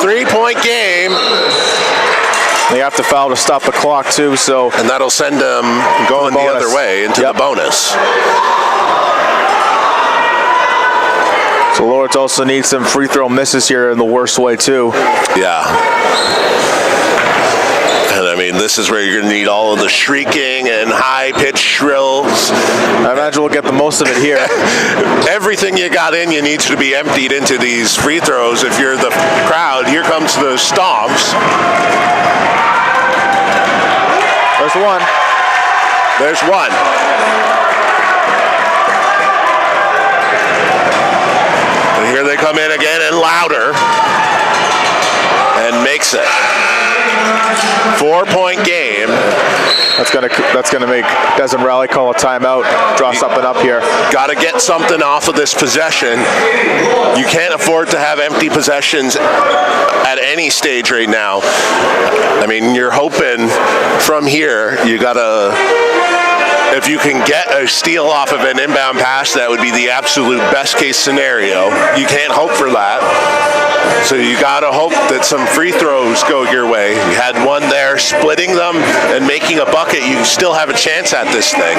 3-point game. They have to foul to stop the clock too, so. And that'll send them going the other way into the bonus. So Lawrence also needs some free throw misses here in the worst way too. Yeah. And I mean, this is where you're going to need all of the shrieking and high-pitched shrills. I imagine we'll get the most of it here. Everything you got in you needs to be emptied into these free throws. If you're the crowd, here comes the stomps. There's one. There's one. And here they come in again and louder. And makes it. 4-point game. That's gonna make Desmond Raleigh call a timeout, draw something up here. Got to get something off of this possession. You can't afford to have empty possessions at any stage right now. I mean, you're hoping from here, you got to, if you can get a steal off of an inbound pass, that would be the absolute best case scenario. You can't hope for that. So you got to hope that some free throws go your way. You had one there, splitting them and making a bucket. You still have a chance at this thing.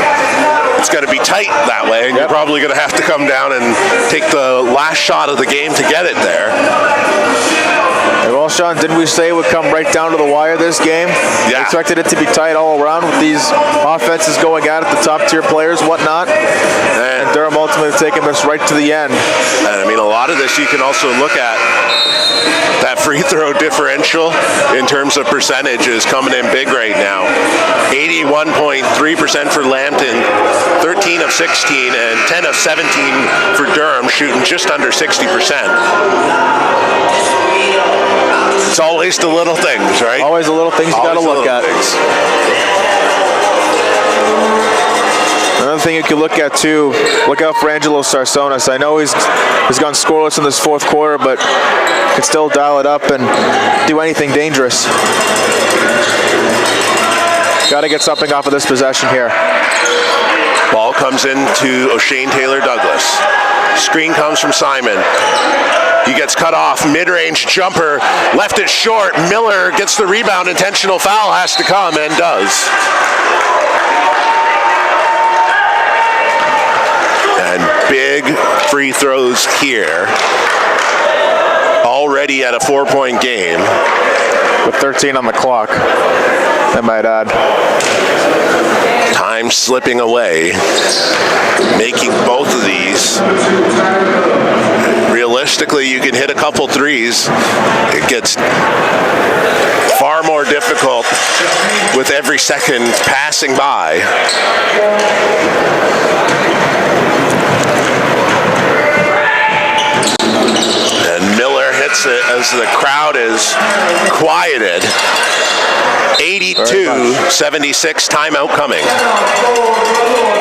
It's going to be tight that way, and you're probably going to have to come down and take the last shot of the game to get it there. Well, Sean, didn't we say it would come right down to the wire this game? Yeah. We expected it to be tight all around with these offenses going at it, the top-tier players, whatnot. And Durham ultimately taking this right to the end. And I mean, a lot of this you can also look at that free throw differential in terms of percentage is coming in big right now. 81.3% for Lambton, 13 of 16, and 10 of 17 for Durham, shooting just under 60%. It's always the little things, right? Always the little things you got to look at. Another thing you can look at too, look out for Angelo Sarsonas. I know he's gone scoreless in this fourth quarter, but can still dial it up and do anything dangerous. Got to get something off of this possession here. Ball comes into O'Shane Taylor Douglas. Screen comes from Simon. He gets cut off, mid-range jumper, left it short. Miller gets the rebound, intentional foul has to come, and does. And big free throws here. Already at a 4-point game. With 13 on the clock, I might add. Time slipping away, making both of these. Realistically, you can hit a couple threes. It gets far more difficult with every second passing by. And Miller hits it as the crowd is quieted. 82-76, timeout coming.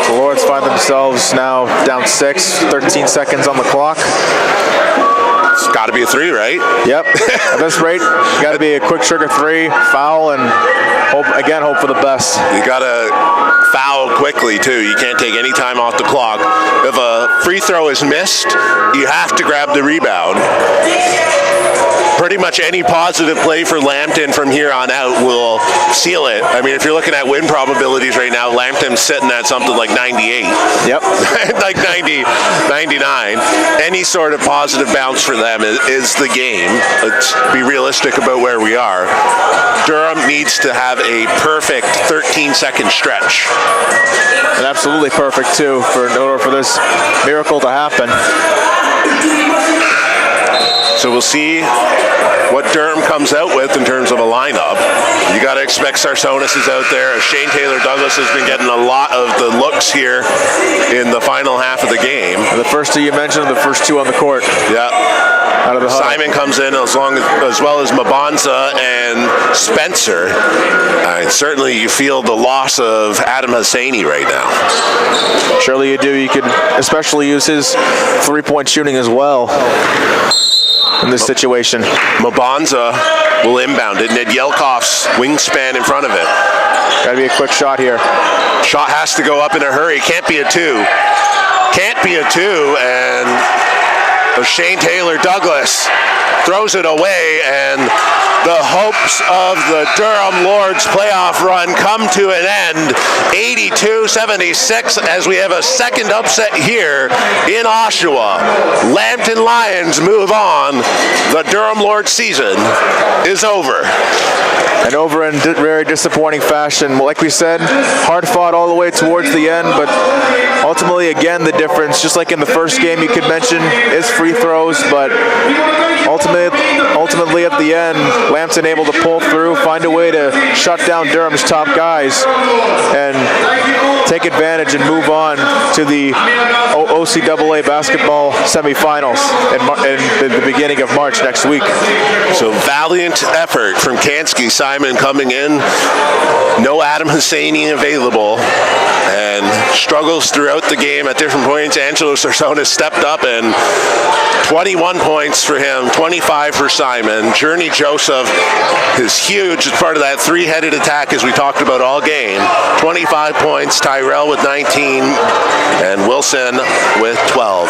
The Lords find themselves now down 6, 13 seconds on the clock. It's got to be a three, right? Yep. At this rate, got to be a quick trigger three, foul, and hope for the best. You got to foul quickly, too. You can't take any time off the clock. If a free throw is missed, you have to grab the rebound. pretty much any positive play for Lambton from here on out will seal it. I mean, if you're looking at win probabilities right now, Lambton's sitting at something like 98. Yep. Like 90, 99. Any sort of positive bounce for them is the game. Let's be realistic about where we are. Durham needs to have a perfect 13-second stretch. And absolutely perfect, too, in order for this miracle to happen. So we'll see what Durham comes out with in terms of a lineup. You got to expect Sarsonis is out there. Shane Taylor-Douglas has been getting a lot of the looks here in the final half of the game. The first two you mentioned, the first two on the court. Yeah. Out of the huddle. Simon comes in as well as Mabonza and Spencer. Certainly you feel the loss of Adam Hosseini right now. Surely you do. You could especially use his three-point shooting as well in this situation. Mabonza will inbound it. Ned Yelkoff's wingspan in front of it. Got to be a quick shot here. Shot has to go up in a hurry. Can't be a two. Can't be a two, and Shane Taylor-Douglas throws it away, and the hopes of the Durham Lords playoff run come to an end. 82-76 as we have a second upset here in Oshawa. Lambton Lions move on. The Durham Lords season is over. And over in very disappointing fashion. Like we said, hard fought all the way towards the end, but ultimately, again, the difference, just like in the first game you could mention, is free throws, but ultimately at the end, Lambton able to pull through, find a way to shut down Durham's top guys, and take advantage and move on to the OCAA basketball semifinals in the beginning of March next week. So valiant effort from Kansky. Simon coming in, no Adam Hosseini available, and struggles throughout the game at different points. Angelo Sarsonis stepped up, and 21 points for him, 25 for Simon. Journey Joseph is huge as part of that three-headed attack as we talked about all game. 25 points, Tyrell with 19, and Wilson with 12.